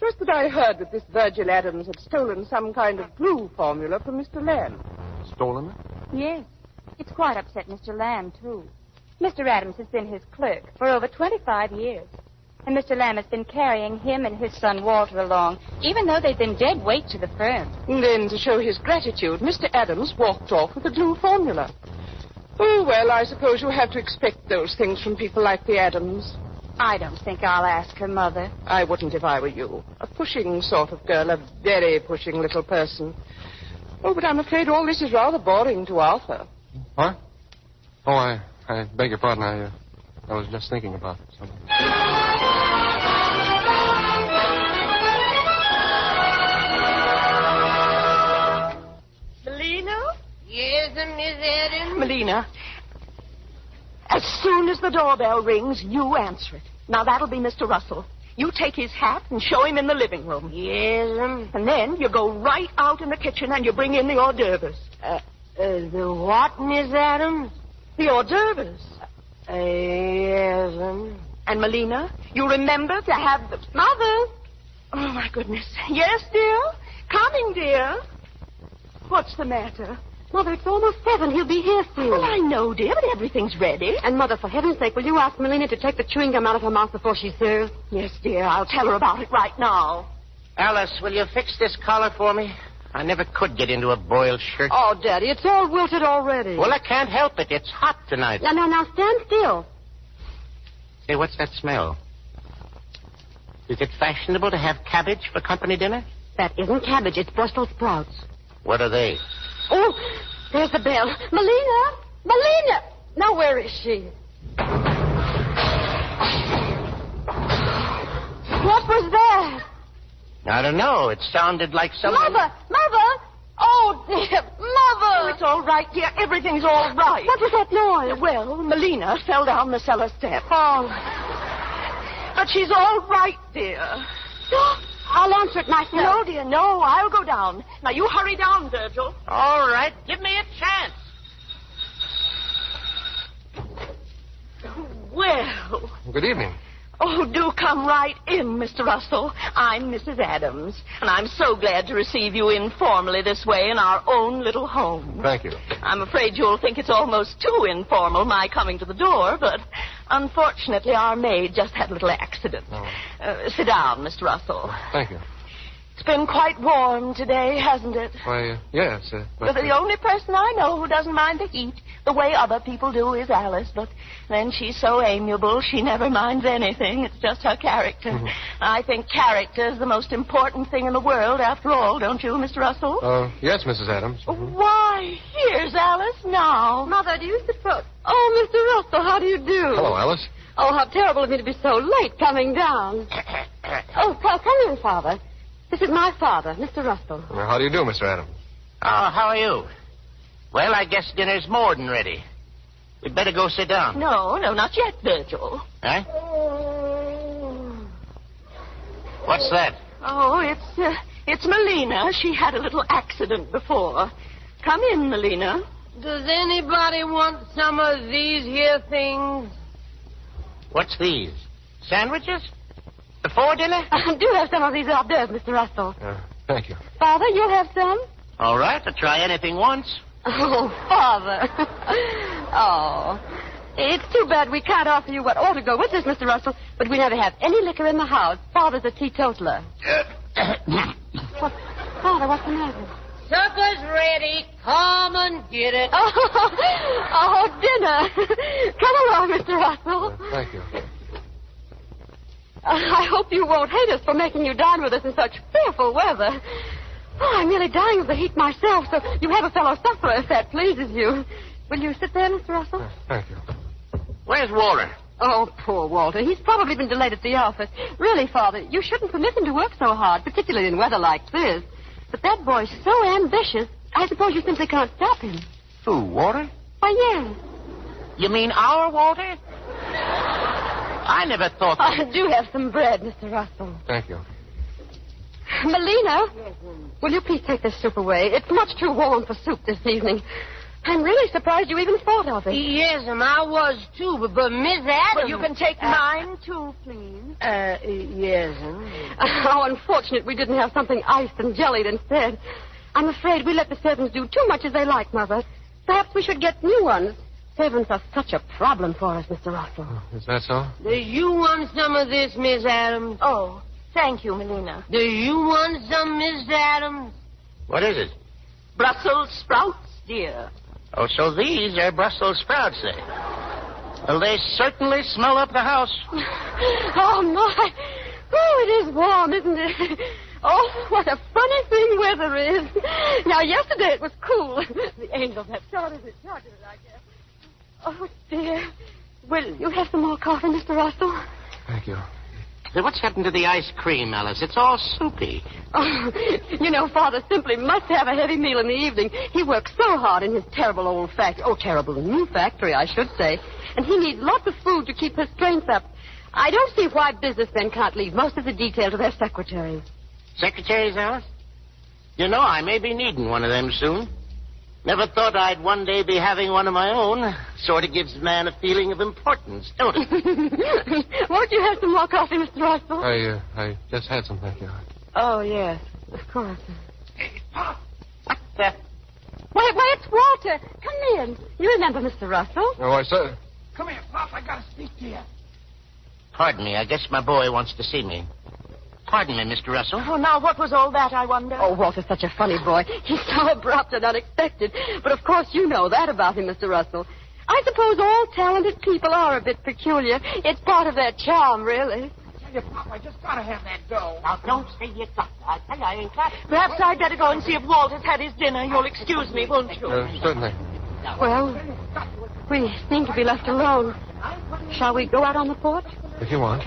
[SPEAKER 4] Just that I heard that this Virgil Adams had stolen some kind of glue formula from Mr. Lamb.
[SPEAKER 8] Stolen it?
[SPEAKER 10] Yes. It's quite upset Mr. Lamb, too. Mr. Adams has been his clerk for over 25 years. And Mr. Lamb has been carrying him and his son Walter along, even though they've been dead weight to the firm.
[SPEAKER 4] And then, to show his gratitude, Mr. Adams walked off with the glue formula. Oh, well, I suppose you have to expect those things from people like the Adams.
[SPEAKER 10] I don't think I'll ask her, Mother.
[SPEAKER 4] I wouldn't if I were you. A pushing sort of girl, a very pushing little person. Oh, but I'm afraid all this is rather boring to Arthur.
[SPEAKER 8] What? Oh, I beg your pardon. I was just thinking about something.
[SPEAKER 4] Melina?
[SPEAKER 11] Yes, Miss Adams?
[SPEAKER 4] Melina, as soon as the doorbell rings, you answer it. Now, that'll be Mr. Russell. You take his hat and show him in the living room.
[SPEAKER 11] Yes,
[SPEAKER 4] And then you go right out in the kitchen and you bring in the hors d'oeuvres.
[SPEAKER 11] The what, Miss Adams?
[SPEAKER 4] The hors d'oeuvres.
[SPEAKER 11] Yes,
[SPEAKER 4] And, Melina, you remember to have the... Mother! Oh, my goodness. Yes, dear? Coming, dear. What's the matter?
[SPEAKER 6] Mother, it's almost 7. He'll be here soon.
[SPEAKER 4] Well, I know, dear, but everything's ready.
[SPEAKER 6] And, Mother, for heaven's sake, will you ask Melina to take the chewing gum out of her mouth before she serves?
[SPEAKER 4] Yes, dear. I'll tell her about it right now.
[SPEAKER 5] Alice, will you fix this collar for me? I never could get into a boiled shirt.
[SPEAKER 6] Oh, Daddy, it's all wilted already.
[SPEAKER 5] Well, I can't help it. It's hot tonight.
[SPEAKER 6] Now, stand still.
[SPEAKER 5] Say, what's that smell? Is it fashionable to have cabbage for company dinner?
[SPEAKER 6] That isn't cabbage. It's Brussels sprouts.
[SPEAKER 5] What are they?
[SPEAKER 6] Oh, there's the bell. Melina! Melina! Now, where is she? What was that?
[SPEAKER 5] I don't know. It sounded like someone...
[SPEAKER 6] Mother! Oh, dear, Mother!
[SPEAKER 4] Oh, it's all right, dear. Everything's all right.
[SPEAKER 6] What was that noise?
[SPEAKER 4] Well, Melina fell down the cellar step.
[SPEAKER 6] Oh.
[SPEAKER 4] But she's all right, dear.
[SPEAKER 6] I'll answer it myself.
[SPEAKER 4] No, dear, no. I'll go down. Now, you hurry down, Virgil.
[SPEAKER 5] All right. Give me a chance.
[SPEAKER 4] Well.
[SPEAKER 8] Good evening.
[SPEAKER 4] Oh, do come right in, Mr. Russell. I'm Mrs. Adams, and I'm so glad to receive you informally this way in our own little home.
[SPEAKER 8] Thank you.
[SPEAKER 4] I'm afraid you'll think it's almost too informal, my coming to the door, but unfortunately our maid just had a little accident.
[SPEAKER 8] Oh.
[SPEAKER 4] Sit down, Mr. Russell.
[SPEAKER 8] Thank you.
[SPEAKER 4] It's been quite warm today, hasn't it?
[SPEAKER 8] Why, yes.
[SPEAKER 4] But the only person I know who doesn't mind the heat the way other people do is Alice. But then she's so amiable, she never minds anything. It's just her character.
[SPEAKER 8] Mm-hmm.
[SPEAKER 4] I think character is the most important thing in the world, after all, don't you, Mr. Russell?
[SPEAKER 8] Yes, Mrs. Adams.
[SPEAKER 4] Mm-hmm. Why, here's Alice now.
[SPEAKER 6] Mother, do you suppose... Oh, Mr. Russell, how do you do?
[SPEAKER 8] Hello, Alice.
[SPEAKER 6] Oh, how terrible of me to be so late coming down. Oh, come in, Father. This is my father, Mr. Russell.
[SPEAKER 8] Well, how do you do, Mr. Adams?
[SPEAKER 5] Oh, how are you? Well, I guess dinner's more than ready. We'd better go sit down.
[SPEAKER 4] No, not yet, Virgil.
[SPEAKER 5] Huh? What's that?
[SPEAKER 4] Oh, it's Melina. She had a little accident before. Come in, Melina.
[SPEAKER 11] Does anybody want some of these here things?
[SPEAKER 5] What's these? Sandwiches? Before dinner?
[SPEAKER 6] Do have some of these hors d'oeuvres, Mr. Russell.
[SPEAKER 8] Thank you.
[SPEAKER 6] Father, you'll have some?
[SPEAKER 5] All right, I'll try anything once.
[SPEAKER 6] Oh, Father. Oh. It's too bad we can't offer you what ought to go with us, Mr. Russell, but we never have any liquor in the house. Father's a teetotaler. Father, what's the matter?
[SPEAKER 11] Supper's ready. Come and get it.
[SPEAKER 6] Oh, dinner. Come along, Mr. Russell.
[SPEAKER 8] Thank you.
[SPEAKER 6] I hope you won't hate us for making you dine with us in such fearful weather. Oh, I'm nearly dying of the heat myself, so you have a fellow sufferer if that pleases you. Will you sit there, Mr. Russell?
[SPEAKER 8] Thank you.
[SPEAKER 5] Where's Walter?
[SPEAKER 6] Oh, poor Walter. He's probably been delayed at the office. Really, Father, you shouldn't permit him to work so hard, particularly in weather like this. But that boy's so ambitious, I suppose you simply can't stop him.
[SPEAKER 5] Who, Walter?
[SPEAKER 6] Why, yes.
[SPEAKER 5] You mean our Walter? I never thought that...
[SPEAKER 6] I do have some bread, Mr. Russell.
[SPEAKER 8] Thank you.
[SPEAKER 6] Melina, will you please take this soup away? It's much too warm for soup this evening. I'm really surprised you even thought of it.
[SPEAKER 11] Yes'm, I was too, but Miss Adams...
[SPEAKER 4] Well, you can take mine, too, please.
[SPEAKER 11] Yes'm.
[SPEAKER 6] How unfortunate we didn't have something iced and jellied instead. I'm afraid we let the servants do too much as they like, Mother. Perhaps we should get new ones. Servants are such a problem for us, Mr. Russell.
[SPEAKER 8] Is that so?
[SPEAKER 11] Do you want some of this, Miss Adams?
[SPEAKER 4] Oh, thank you, Melina.
[SPEAKER 11] Do you want some, Miss Adams?
[SPEAKER 5] What is it?
[SPEAKER 4] Brussels sprouts, dear.
[SPEAKER 5] Oh, so these are Brussels sprouts, eh? Well, they certainly smell up the house.
[SPEAKER 6] Oh, my. Oh, it is warm, isn't it? Oh, what a funny thing weather is. Now, yesterday it was cool. The angels have started it, I guess. Oh, dear. Will you have some more coffee, Mr. Russell?
[SPEAKER 8] Thank you.
[SPEAKER 5] Hey, what's happened to the ice cream, Alice? It's all soupy.
[SPEAKER 6] Oh, you know, Father simply must have a heavy meal in the evening. He works so hard in his terrible old factory. Oh, terrible new factory, I should say. And he needs lots of food to keep his strength up. I don't see why businessmen can't leave most of the detail to their secretaries.
[SPEAKER 5] Secretaries, Alice? You know, I may be needing one of them soon. Never thought I'd one day be having one of my own. Sort of gives a man a feeling of importance, don't it?
[SPEAKER 6] Won't you have some more coffee, Mr. Russell?
[SPEAKER 8] I just had some, thank you.
[SPEAKER 6] Oh, yes, of course.
[SPEAKER 5] Hey, Pop. What the...
[SPEAKER 6] Wait, it's Walter. Come in. You remember Mr. Russell?
[SPEAKER 8] Oh, I said...
[SPEAKER 7] Come here, Pop. I gotta speak to you.
[SPEAKER 5] Pardon me, I guess my boy wants to see me. Pardon me, Mr. Russell.
[SPEAKER 4] Oh, now, what was all that, I wonder?
[SPEAKER 6] Oh, Walter's such a funny boy. He's so abrupt and unexpected. But, of course, you know that about him, Mr. Russell. I suppose all talented people are a bit peculiar. It's part of their charm, really.
[SPEAKER 7] I tell you, Pop, I just gotta have that dough.
[SPEAKER 5] Now, don't say you got to. I tell you, I ain't got it.
[SPEAKER 4] Perhaps I'd better go and see if Walter's had his dinner. You'll excuse me, won't you?
[SPEAKER 8] Certainly.
[SPEAKER 6] Well, we seem to be left alone. Shall we go out on the porch?
[SPEAKER 8] If you want.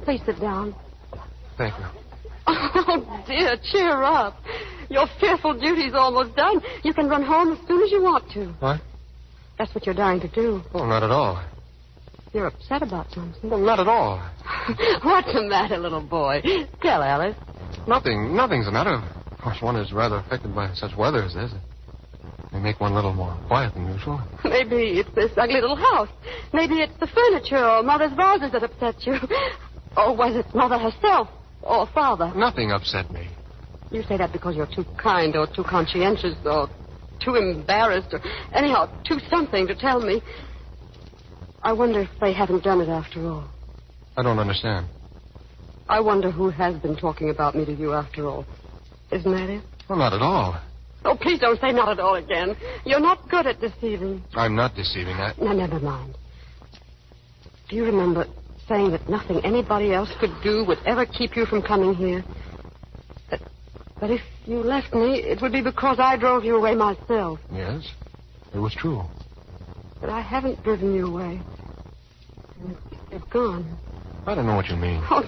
[SPEAKER 6] Please sit down.
[SPEAKER 8] Thank you.
[SPEAKER 6] Oh, dear, cheer up. Your fearful duty's almost done. You can run home as soon as you want to.
[SPEAKER 8] What?
[SPEAKER 6] That's what you're dying to do.
[SPEAKER 8] Oh, not at all.
[SPEAKER 6] You're upset about something.
[SPEAKER 8] Well, not at all.
[SPEAKER 6] What's the matter, little boy? Tell Alice.
[SPEAKER 8] Nothing's the matter. Of course, one is rather affected by such weather as this. They make one a little more quiet than usual.
[SPEAKER 6] Maybe it's this ugly little house. Maybe it's the furniture or Mother's vases that upset you. Or was it Mother herself or Father?
[SPEAKER 8] Nothing upset me.
[SPEAKER 6] You say that because you're too kind or too conscientious or too embarrassed or anyhow, too something to tell me. I wonder if they haven't done it after all.
[SPEAKER 8] I don't understand.
[SPEAKER 6] I wonder who has been talking about me to you after all. Isn't that it?
[SPEAKER 8] Well, not at all.
[SPEAKER 6] Oh, please don't say not at all again. You're not good at deceiving.
[SPEAKER 8] I'm not deceiving.
[SPEAKER 6] No, never mind. Do you remember saying that nothing anybody else could do would ever keep you from coming here? That if you left me, it would be because I drove you away myself.
[SPEAKER 8] Yes, it was true.
[SPEAKER 6] But I haven't driven you away. You've gone.
[SPEAKER 8] I don't know what you mean.
[SPEAKER 6] Oh,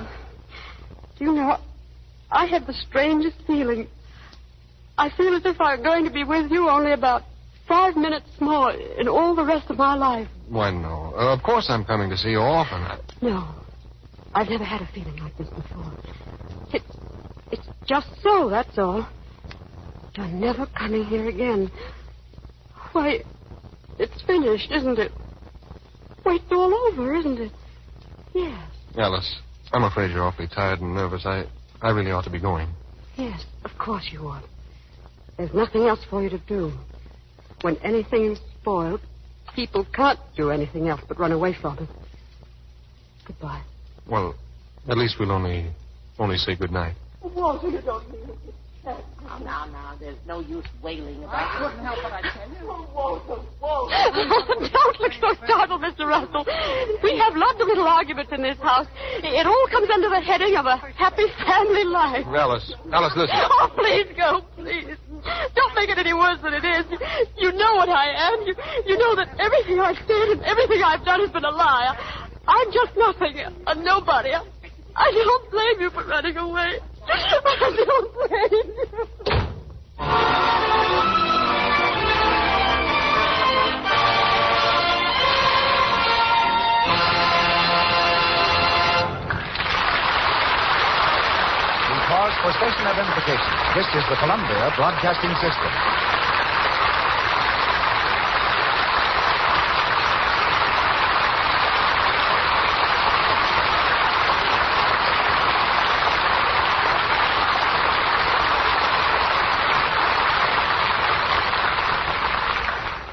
[SPEAKER 6] do you know, I have the strangest feeling. I feel as if I'm going to be with you only about 5 minutes more in all the rest of my life.
[SPEAKER 8] Why, no. Of course I'm coming to see you often.
[SPEAKER 6] No. I've never had a feeling like this before. It's just so, that's all. You're never coming here again. Why, it's finished, isn't it? Why, it's all over, isn't it? Yes.
[SPEAKER 8] Alice, I'm afraid you're awfully tired and nervous. I really ought to be going.
[SPEAKER 6] Yes, of course you ought. There's nothing else for you to do. When anything is spoiled, people can't do anything else but run away from it. Goodbye.
[SPEAKER 8] Well, at least we'll only say goodnight.
[SPEAKER 4] Walter, you don't mean it.
[SPEAKER 5] Now, there's no use wailing about it.
[SPEAKER 7] I couldn't help it, I tell you.
[SPEAKER 4] Walter.
[SPEAKER 6] Don't look so startled, Mr. Russell. We have lots of little arguments in this house. It all comes under the heading of a happy family life.
[SPEAKER 8] Alice, listen.
[SPEAKER 6] Oh, please go, please. Don't make it any worse than it is. You know what I am. You know that everything I've said and everything I've done has been a lie. I'm just nothing, a nobody. I don't blame you for running away. I don't blame you.
[SPEAKER 2] This is the Columbia Broadcasting System.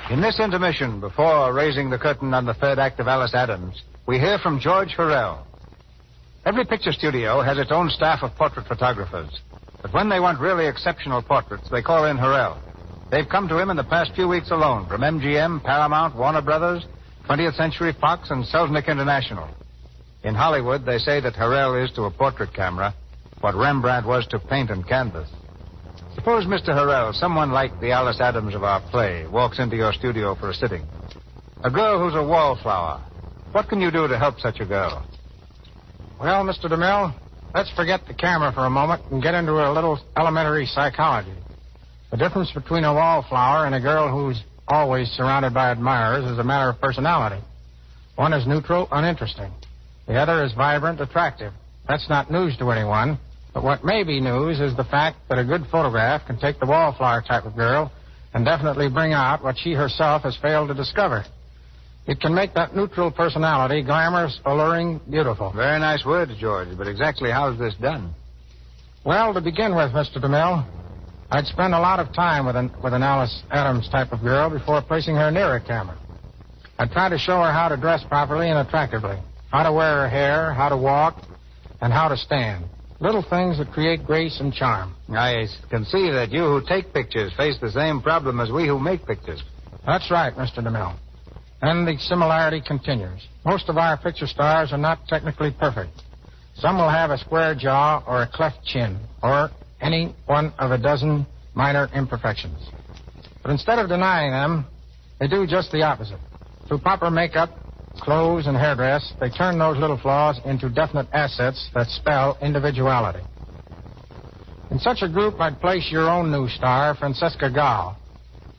[SPEAKER 2] In this intermission, before raising the curtain on the third act of Alice Adams, we hear from George Hurrell. Every picture studio has its own staff of portrait photographers. But when they want really exceptional portraits, they call in Hurrell. They've come to him in the past few weeks alone from MGM, Paramount, Warner Brothers, 20th Century Fox, and Selznick International. In Hollywood, they say that Hurrell is to a portrait camera what Rembrandt was to paint and canvas. Suppose, Mr. Hurrell, someone like the Alice Adams of our play walks into your studio for a sitting. A girl who's a wallflower. What can you do to help such a girl?
[SPEAKER 12] Well, Mr. DeMille, let's forget the camera for a moment and get into a little elementary psychology. The difference between a wallflower and a girl who's always surrounded by admirers is a matter of personality. One is neutral, uninteresting. The other is vibrant, attractive. That's not news to anyone. But what may be news is the fact that a good photograph can take the wallflower type of girl and definitely bring out what she herself has failed to discover. It can make that neutral personality glamorous, alluring, beautiful.
[SPEAKER 2] Very nice words, George, but exactly how is this done?
[SPEAKER 12] Well, to begin with, Mr. DeMille, I'd spend a lot of time with an Alice Adams type of girl before placing her near a camera. I'd try to show her how to dress properly and attractively, how to wear her hair, how to walk, and how to stand. Little things that create grace and charm.
[SPEAKER 2] I can see that you who take pictures face the same problem as we who make pictures.
[SPEAKER 12] That's right, Mr. DeMille. And the similarity continues. Most of our picture stars are not technically perfect. Some will have a square jaw or a cleft chin, or any one of a dozen minor imperfections. But instead of denying them, they do just the opposite. Through proper makeup, clothes, and hairdress, they turn those little flaws into definite assets that spell individuality. In such a group, I'd place your own new star, Francesca Gall,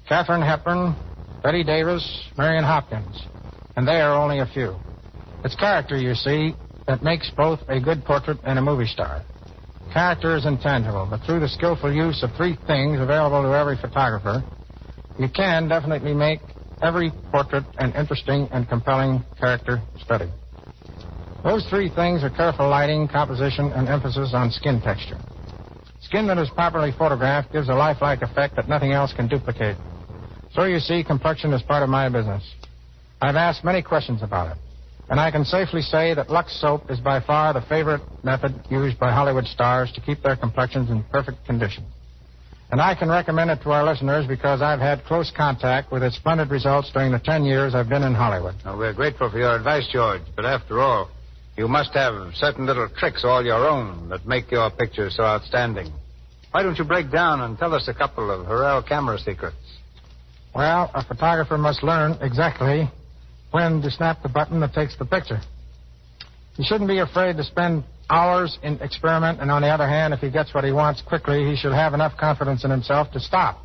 [SPEAKER 12] Katharine Hepburn, Betty Davis, Miriam Hopkins, and they are only a few. It's character, you see, that makes both a good portrait and a movie star. Character is intangible, but through the skillful use of three things available to every photographer, you can definitely make every portrait an interesting and compelling character study. Those three things are careful lighting, composition, and emphasis on skin texture. Skin that is properly photographed gives a lifelike effect that nothing else can duplicate. So you see, complexion is part of my business. I've asked many questions about it, and I can safely say that LUX soap is by far the favorite method used by Hollywood stars to keep their complexions in perfect condition. And I can recommend it to our listeners because I've had close contact with its splendid results during the 10 years I've been in Hollywood.
[SPEAKER 2] Well, we're grateful for your advice, George, but after all, you must have certain little tricks all your own that make your pictures so outstanding. Why don't you break down and tell us a couple of Hurrell camera secrets?
[SPEAKER 12] Well, a photographer must learn exactly when to snap the button that takes the picture. You shouldn't be afraid to spend hours in experiment, and on the other hand, if he gets what he wants quickly, he should have enough confidence in himself to stop.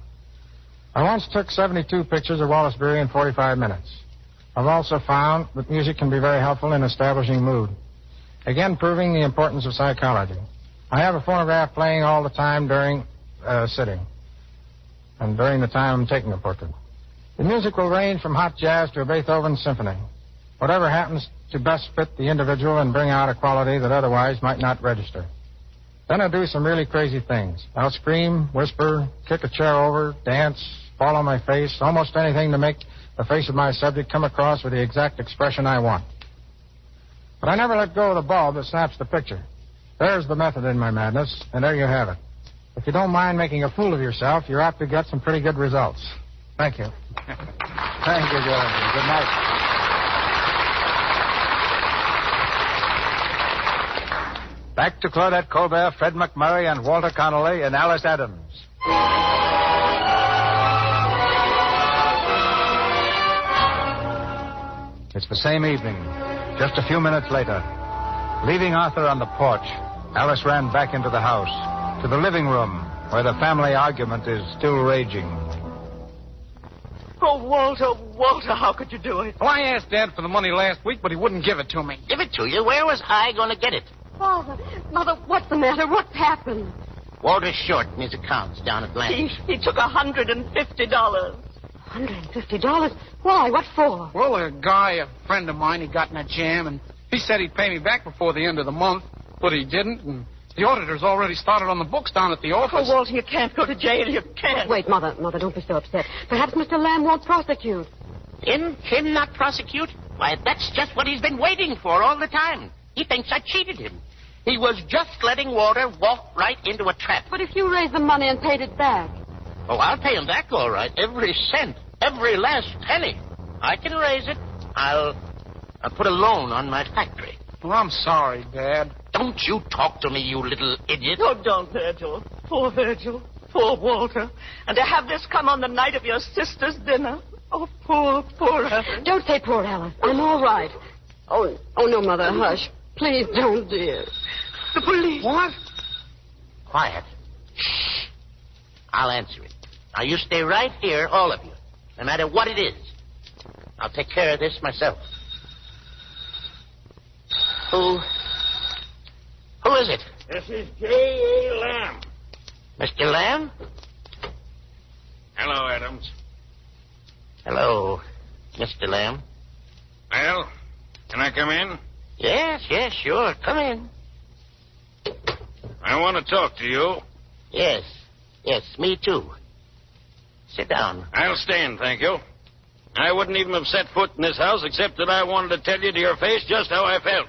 [SPEAKER 12] I once took 72 pictures of Wallaceberry in 45 minutes. I've also found that music can be very helpful in establishing mood, again proving the importance of psychology. I have a phonograph playing all the time during sitting and during the time I'm taking a portrait. The music will range from hot jazz to a Beethoven symphony, whatever happens to best fit the individual and bring out a quality that otherwise might not register. Then I'll do some really crazy things. I'll scream, whisper, kick a chair over, dance, fall on my face, almost anything to make the face of my subject come across with the exact expression I want. But I never let go of the bulb that snaps the picture. There's the method in my madness, and there you have it. If you don't mind making a fool of yourself, you're apt to get some pretty good results. Thank you.
[SPEAKER 2] Thank you, George. Good night. Back to Claudette Colbert, Fred McMurray, and Walter Connolly in Alice Adams. It's the same evening, just a few minutes later. Leaving Arthur on the porch, Alice ran back into the house, to the living room, where the family argument is still raging.
[SPEAKER 4] Oh, Walter, how could you do it?
[SPEAKER 7] Well, I asked Dad for the money last week, but he wouldn't give it to me.
[SPEAKER 5] Give it to you? Where was I going to get it?
[SPEAKER 6] Father, Mother, what's the matter? What's happened?
[SPEAKER 5] Walter's short in his accounts down at Blanche.
[SPEAKER 4] He took $150.
[SPEAKER 6] $150? Why? What for?
[SPEAKER 7] Well, a friend of mine, he got in a jam, and he said he'd pay me back before the end of the month, but he didn't, and the auditor's already started on the books down at the office.
[SPEAKER 4] Oh, Walter, you can't go to jail. You can't.
[SPEAKER 6] Wait, Mother, don't be so upset. Perhaps Mr. Lamb won't prosecute.
[SPEAKER 5] Him not prosecute? Why, that's just what he's been waiting for all the time. He thinks I cheated him. He was just letting Walter walk right into a trap.
[SPEAKER 6] But if you raised the money and paid it back...
[SPEAKER 5] Oh, I'll pay him back all right. Every cent. Every last penny. I can raise it. I'll put a loan on my factory.
[SPEAKER 7] Well, I'm sorry, Dad.
[SPEAKER 5] Don't you talk to me, you little idiot.
[SPEAKER 4] Oh, don't, Virgil. Poor Virgil. Poor Walter. And to have this come on the night of your sister's dinner. Oh, poor Alice.
[SPEAKER 6] Don't say poor Alice. I'm all right. Oh, no, Mother, hush. Please don't, dear.
[SPEAKER 4] The police.
[SPEAKER 7] What?
[SPEAKER 5] Quiet. Shh. I'll answer it. Now, you stay right here, all of you, no matter what it is. I'll take care of this myself. Who is it?
[SPEAKER 13] This is J.A. Lamb.
[SPEAKER 5] Mr. Lamb?
[SPEAKER 13] Hello, Adams.
[SPEAKER 5] Hello, Mr. Lamb.
[SPEAKER 13] Well, can I come in?
[SPEAKER 5] Yes, sure. Come in.
[SPEAKER 13] I want to talk to you.
[SPEAKER 5] Yes, me too. Sit down.
[SPEAKER 13] I'll stand, thank you. I wouldn't even have set foot in this house except that I wanted to tell you to your face just how I felt.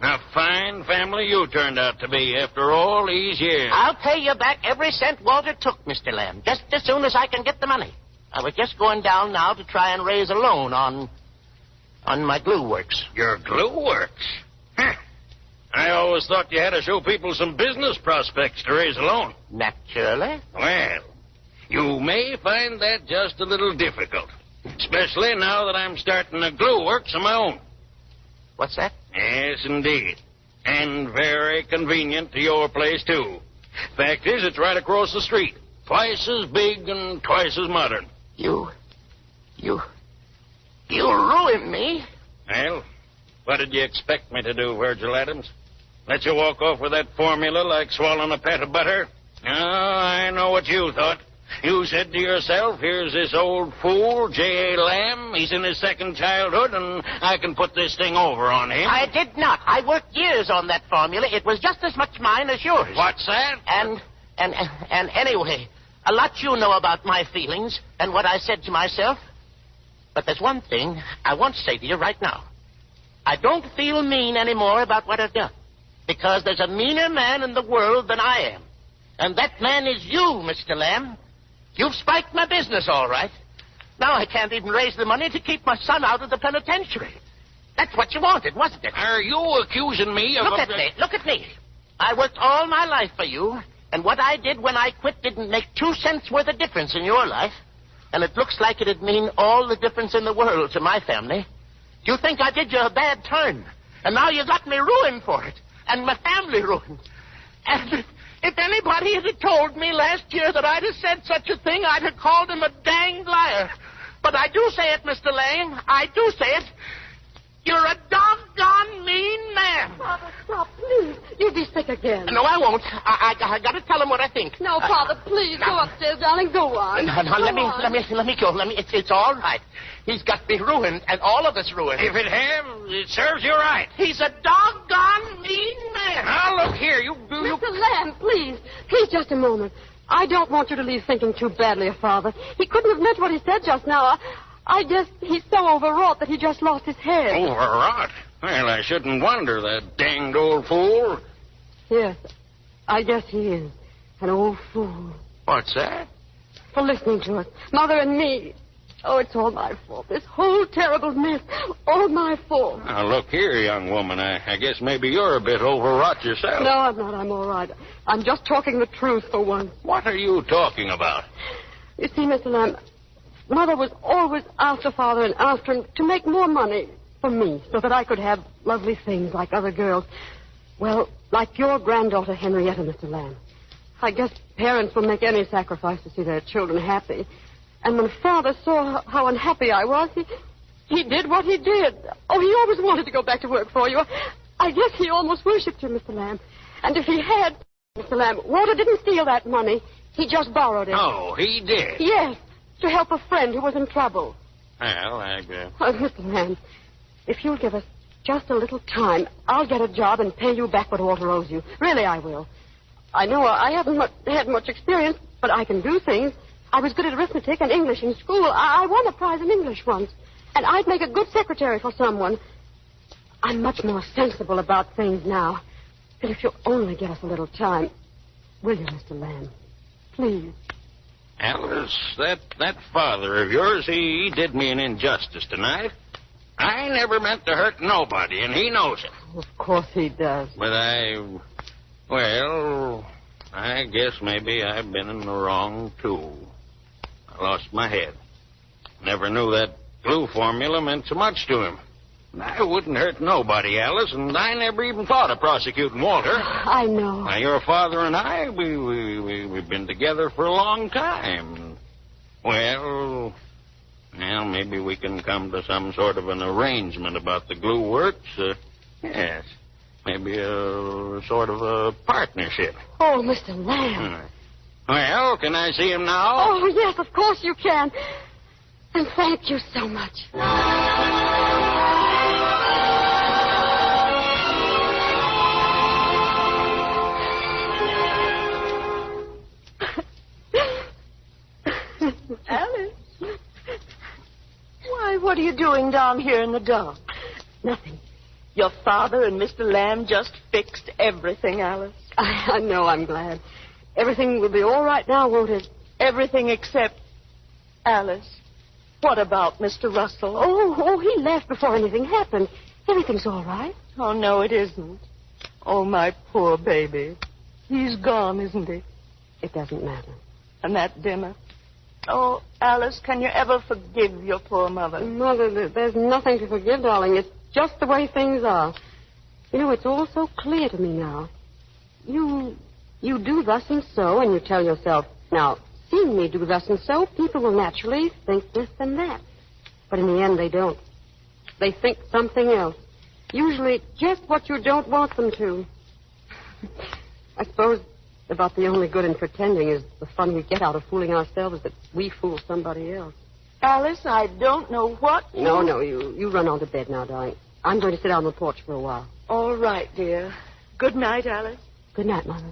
[SPEAKER 13] A fine family you turned out to be after all these years.
[SPEAKER 5] I'll pay you back every cent Walter took, Mr. Lamb, just as soon as I can get the money. I was just going down now to try and raise a loan on my glue works.
[SPEAKER 13] Your glue works? Huh. I always thought you had to show people some business prospects to raise a loan.
[SPEAKER 5] Naturally.
[SPEAKER 13] Well, you may find that just a little difficult, especially now that I'm starting a glue works of my own.
[SPEAKER 5] What's that?
[SPEAKER 13] Yes, indeed. And very convenient to your place, too. Fact is, it's right across the street. Twice as big and twice as modern.
[SPEAKER 5] You ruined me.
[SPEAKER 13] Well, what did you expect me to do, Virgil Adams? Let you walk off with that formula like swallowing a pat of butter? Oh, I know what you thought. You said to yourself, here's this old fool, J.A. Lamb. He's in his second childhood, and I can put this thing over on him.
[SPEAKER 5] I did not. I worked years on that formula. It was just as much mine as yours.
[SPEAKER 13] What's that?
[SPEAKER 5] And anyway, a lot you know about my feelings and what I said to myself. But there's one thing I want to say to you right now. I don't feel mean anymore about what I've done. Because there's a meaner man in the world than I am. And that man is you, Mr. Lamb. You've spiked my business, all right. Now I can't even raise the money to keep my son out of the penitentiary. That's what you wanted, wasn't it?
[SPEAKER 13] Are you accusing me of...
[SPEAKER 5] Look at me. I worked all my life for you, and what I did when I quit didn't make 2 cents worth of difference in your life. And it looks like it'd mean all the difference in the world to my family. You think I did you a bad turn, and now you got me ruined for it, and my family ruined. And if anybody had told me last year that I'd have said such a thing, I'd have called him a danged liar. But I do say it, Mr. Lane. I do say it. You're a doggone mean man.
[SPEAKER 6] Father, stop, please. You'll be sick again.
[SPEAKER 5] No, I won't. I got to tell him what I think.
[SPEAKER 6] No, Father, please, go upstairs, darling. Go on.
[SPEAKER 5] No, let me go. It's all right. He's got me ruined, and all of us ruined.
[SPEAKER 13] If it have, it serves you right.
[SPEAKER 5] He's a doggone mean man.
[SPEAKER 13] Now, look here, you...
[SPEAKER 6] Mr. Lamb, please. Please, just a moment. I don't want you to leave thinking too badly of Father. He couldn't have meant what he said just now. He's so overwrought that he just lost his head.
[SPEAKER 13] Overwrought? Well, I shouldn't wonder, that danged old fool.
[SPEAKER 6] Yes, I guess he is. An old fool.
[SPEAKER 13] What's that?
[SPEAKER 6] For listening to us. Mother and me. Oh, it's all my fault. This whole terrible mess. All my fault.
[SPEAKER 13] Now, look here, young woman. I guess maybe you're a bit overwrought yourself.
[SPEAKER 6] No, I'm not. I'm all right. I'm just talking the truth for once.
[SPEAKER 13] What are you talking about?
[SPEAKER 6] You see, Mr. Lamb, Mother was always after Father and after him to make more money for me so that I could have lovely things like other girls. Well, like your granddaughter, Henrietta, Mr. Lamb. I guess parents will make any sacrifice to see their children happy. And when Father saw how unhappy I was, he did what he did. Oh, he always wanted to go back to work for you. I guess he almost worshipped you, Mr. Lamb. And if he had, Mr. Lamb, Walter didn't steal that money. He just borrowed it.
[SPEAKER 13] Oh, he did?
[SPEAKER 6] Yes, to help a friend who was in trouble.
[SPEAKER 13] Well,
[SPEAKER 6] Mr. Lamb, if you'll give us just a little time, I'll get a job and pay you back what Walter owes you. Really, I will. I know I haven't had much experience, but I can do things. I was good at arithmetic and English in school. I won a prize in English once. And I'd make a good secretary for someone. I'm much more sensible about things now. And if you'll only give us a little time, will you, Mr. Lamb? Please.
[SPEAKER 13] Alice, that father of yours, he did me an injustice tonight. I never meant to hurt nobody, and he knows it.
[SPEAKER 6] Of course he does.
[SPEAKER 13] But I guess maybe I've been in the wrong, too. I lost my head. Never knew that glue formula meant so much to him. I wouldn't hurt nobody, Alice, and I never even thought of prosecuting Walter.
[SPEAKER 6] I know.
[SPEAKER 13] Now, your father and I, we've been together for a long time. Well, maybe we can come to some sort of an arrangement about the glue works. Yes, maybe a sort of a partnership.
[SPEAKER 6] Oh, Mr. Lamb.
[SPEAKER 13] Well, can I see him now?
[SPEAKER 6] Oh, yes, of course you can. And thank you so much.
[SPEAKER 4] Alice? Why, what are you doing down here in the dark?
[SPEAKER 6] Nothing.
[SPEAKER 4] Your father and Mr. Lamb just fixed everything, Alice.
[SPEAKER 6] I know, I'm glad. Everything will be all right now, won't it?
[SPEAKER 4] Everything except Alice. What about Mr. Russell?
[SPEAKER 6] Oh, he left before anything happened. Everything's all right.
[SPEAKER 4] Oh, no, it isn't. Oh, my poor baby. He's gone, isn't he?
[SPEAKER 6] It doesn't matter.
[SPEAKER 4] And that dinner? Oh, Alice, can you ever forgive your poor mother?
[SPEAKER 6] Mother, there's nothing to forgive, darling. It's just the way things are. You know, it's all so clear to me now. You do thus and so, and you tell yourself, now, seeing me do thus and so, people will naturally think this and that. But in the end, they don't. They think something else. Usually just what you don't want them to. I suppose about the only good in pretending is the fun we get out of fooling ourselves that we fool somebody else.
[SPEAKER 4] Alice, I don't know what...
[SPEAKER 6] No, you run on to bed now, darling. I'm going to sit out on the porch for a while.
[SPEAKER 4] All right, dear. Good night, Alice.
[SPEAKER 6] Good night, Mother.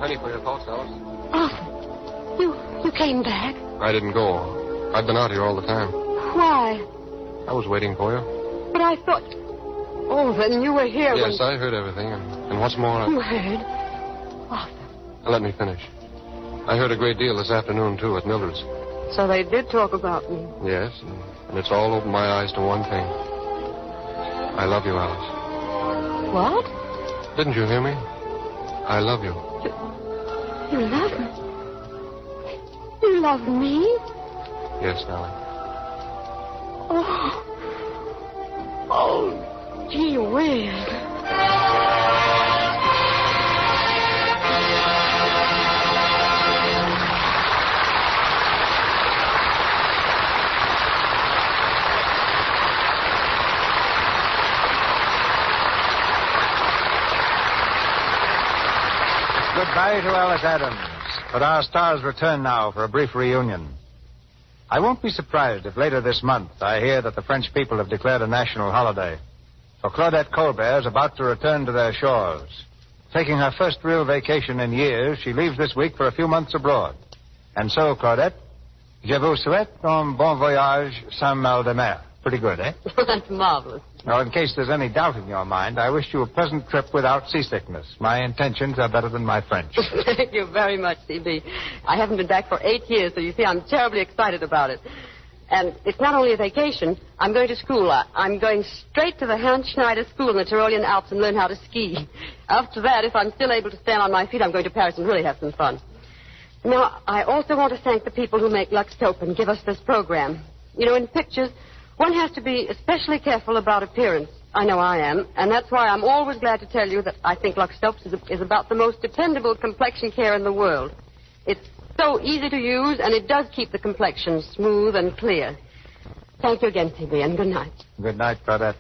[SPEAKER 8] Ready for your thoughts, Alice?
[SPEAKER 6] Arthur, you came back?
[SPEAKER 8] I didn't go. I've been out here all the time.
[SPEAKER 6] Why?
[SPEAKER 8] I was waiting for you.
[SPEAKER 6] But I thought... Oh, then you were here when...
[SPEAKER 8] Yes, I heard everything. And what's more...
[SPEAKER 6] You heard? Arthur.
[SPEAKER 8] Let me finish. I heard a great deal this afternoon, too, at Mildred's.
[SPEAKER 6] So they did talk about me.
[SPEAKER 8] Yes, and it's all opened my eyes to one thing. I love you, Alice.
[SPEAKER 6] What?
[SPEAKER 8] Didn't you hear me? I love you.
[SPEAKER 6] You love me? You love me?
[SPEAKER 8] Yes, darling.
[SPEAKER 6] Oh, gee whiz.
[SPEAKER 3] Goodbye to Alice Adams. But our stars return now for a brief reunion. I won't be surprised if later this month I hear that the French people have declared a national holiday. For Claudette Colbert is about to return to their shores. Taking her first real vacation in years, she leaves this week for a few months abroad. And so, Claudette, je vous souhaite un bon voyage sans mal de mer. Pretty good, eh?
[SPEAKER 6] That's marvelous.
[SPEAKER 3] Now, in case there's any doubt in your mind, I wish you a pleasant trip without seasickness. My intentions are better than my French.
[SPEAKER 6] Thank you very much, C.B. I haven't been back for 8 years, so you see I'm terribly excited about it. And it's not only a vacation. I'm going to school. I'm going straight to the Hans Schneider School in the Tyrolean Alps and learn how to ski. After that, if I'm still able to stand on my feet, I'm going to Paris and really have some fun. Now, I also want to thank the people who make Lux Soap and give us this program. You know, in pictures, one has to be especially careful about appearance. I know I am, and that's why I'm always glad to tell you that I think Lux Soap is about the most dependable complexion care in the world. It's so easy to use, and it does keep the complexion smooth and clear. Thank you again, C.B., and good night.
[SPEAKER 3] Good night, Claudette.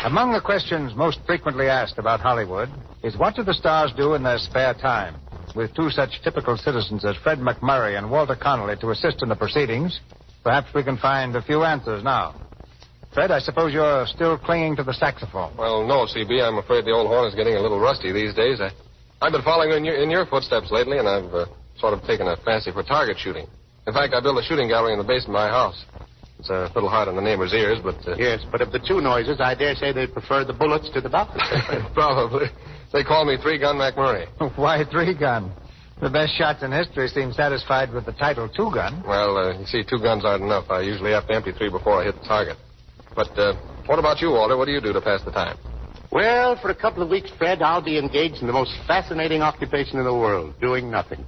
[SPEAKER 3] Among the questions most frequently asked about Hollywood is what do the stars do in their spare time? With two such typical citizens as Fred McMurray and Walter Connolly to assist in the proceedings, perhaps we can find a few answers now. Fred, I suppose you're still clinging to the saxophone.
[SPEAKER 8] Well, no, C.B. I'm afraid the old horn is getting a little rusty these days. I've been following in your footsteps lately, and I've sort of taken a fancy for target shooting. In fact, I built a shooting gallery in the basement of my house. It's a little hard on the neighbors' ears, but...
[SPEAKER 5] Yes, but of the two noises, I dare say they prefer the bullets to the doctor.
[SPEAKER 8] Probably. They call me Three-Gun McMurray.
[SPEAKER 3] Why Three-Gun? The best shots in history seem satisfied with the title Two-Gun.
[SPEAKER 8] Well, you see, 2 guns aren't enough. I usually have to empty 3 before I hit the target. But what about you, Walter? What do you do to pass the time?
[SPEAKER 5] Well, for a couple of weeks, Fred, I'll be engaged in the most fascinating occupation in the world, doing nothing.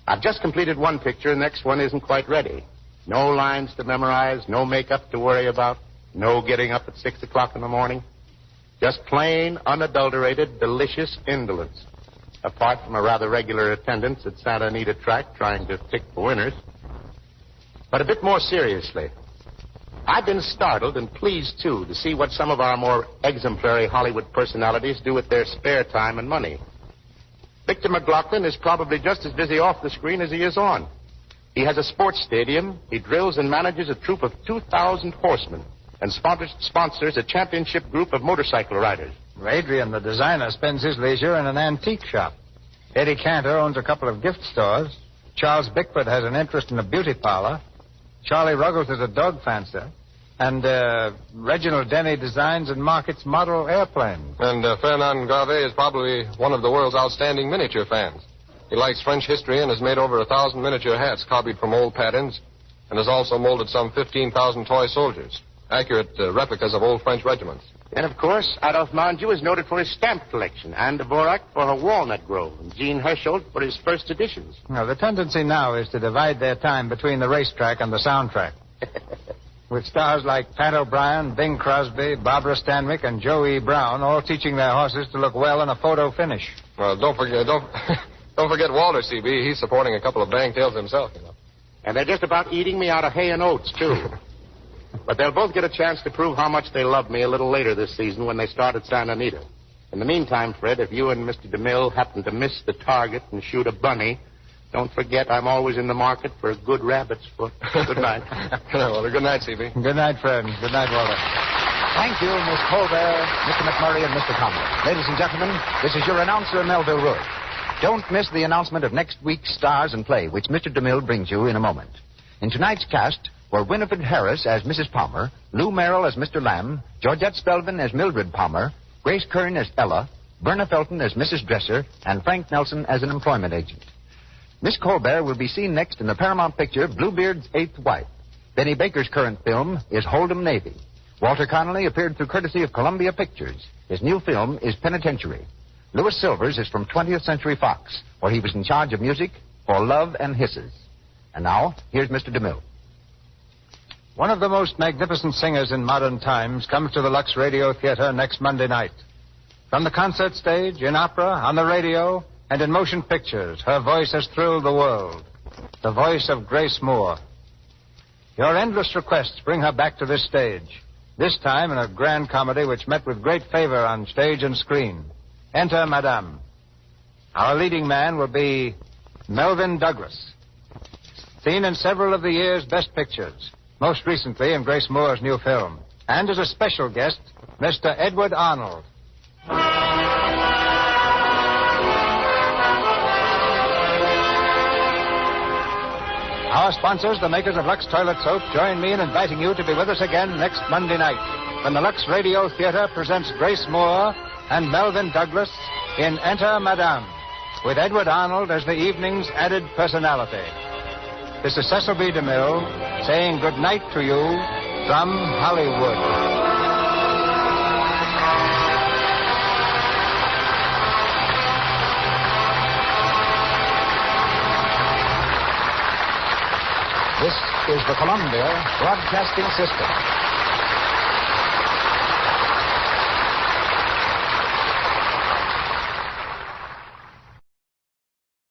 [SPEAKER 5] I've just completed one picture, and the next one isn't quite ready. No lines to memorize, no makeup to worry about, no getting up at 6 o'clock in the morning. Just plain, unadulterated, delicious indolence. Apart from a rather regular attendance at Santa Anita track trying to pick the winners. But a bit more seriously, I've been startled and pleased, too, to see what some of our more exemplary Hollywood personalities do with their spare time and money. Victor McLaughlin is probably just as busy off the screen as he is on. He has a sports stadium. He drills and manages a troop of 2,000 horsemen and sponsors a championship group of motorcycle riders.
[SPEAKER 3] Adrian, the designer, spends his leisure in an antique shop. Eddie Cantor owns a couple of gift stores. Charles Bickford has an interest in a beauty parlor. Charlie Ruggles is a dog fancier. And Reginald Denny designs and markets model airplanes.
[SPEAKER 8] And Fernand Gravé is probably one of the world's outstanding miniature fans. He likes French history and has made over 1,000 miniature hats copied from old patterns and has also molded some 15,000 toy soldiers, accurate replicas of old French regiments.
[SPEAKER 5] And, of course, Adolphe Mandieu is noted for his stamp collection, and Dvorak for her walnut grove, and Jean Hersholt for his first editions.
[SPEAKER 3] Now, the tendency now is to divide their time between the racetrack and the soundtrack. With stars like Pat O'Brien, Bing Crosby, Barbara Stanwyck, and Joe E. Brown all teaching their horses to look well in a photo finish.
[SPEAKER 8] Well, don't forget Walter, C.B. He's supporting a couple of bangtails himself, you know.
[SPEAKER 5] And they're just about eating me out of hay and oats, too. But they'll both get a chance to prove how much they love me a little later this season when they start at Santa Anita. In the meantime, Fred, if you and Mr. DeMille happen to miss the target and shoot a bunny, don't forget I'm always in the market for a good rabbit's foot. Good night.
[SPEAKER 8] Walter, good night, C.B.
[SPEAKER 3] Good night, Fred. Good night, Walter.
[SPEAKER 2] Thank you, Miss Colbert, Mr. McMurray, and Mr. Conway. Ladies and gentlemen, this is your announcer, Melville Roy. Don't miss the announcement of next week's Stars and Play, which Mr. DeMille brings you in a moment. In tonight's cast were Winifred Harris as Mrs. Palmer, Lou Merrill as Mr. Lamb, Georgette Spelvin as Mildred Palmer, Grace Kern as Ella, Berna Felton as Mrs. Dresser, and Frank Nelson as an employment agent. Miss Colbert will be seen next in the Paramount picture Bluebeard's Eighth Wife. Benny Baker's current film is Hold'em Navy. Walter Connolly appeared through courtesy of Columbia Pictures. His new film is Penitentiary. Louis Silvers is from 20th Century Fox, where he was in charge of music for Love and Hisses. And now, here's Mr. DeMille.
[SPEAKER 3] One of the most magnificent singers in modern times comes to the Lux Radio Theater next Monday night. From the concert stage, in opera, on the radio, and in motion pictures, her voice has thrilled the world. The voice of Grace Moore. Your endless requests bring her back to this stage, this time in a grand comedy which met with great favor on stage and screen. Enter Madame. Our leading man will be Melvyn Douglas, seen in several of the year's best pictures, most recently in Grace Moore's new film, and as a special guest, Mr. Edward Arnold. Our sponsors, the makers of Lux Toilet Soap, join me in inviting you to be with us again next Monday night when the Lux Radio Theater presents Grace Moore and Melvyn Douglas in Enter Madame, with Edward Arnold as the evening's added personality. This is Cecil B. DeMille saying good night to you from Hollywood. This is the Columbia Broadcasting System.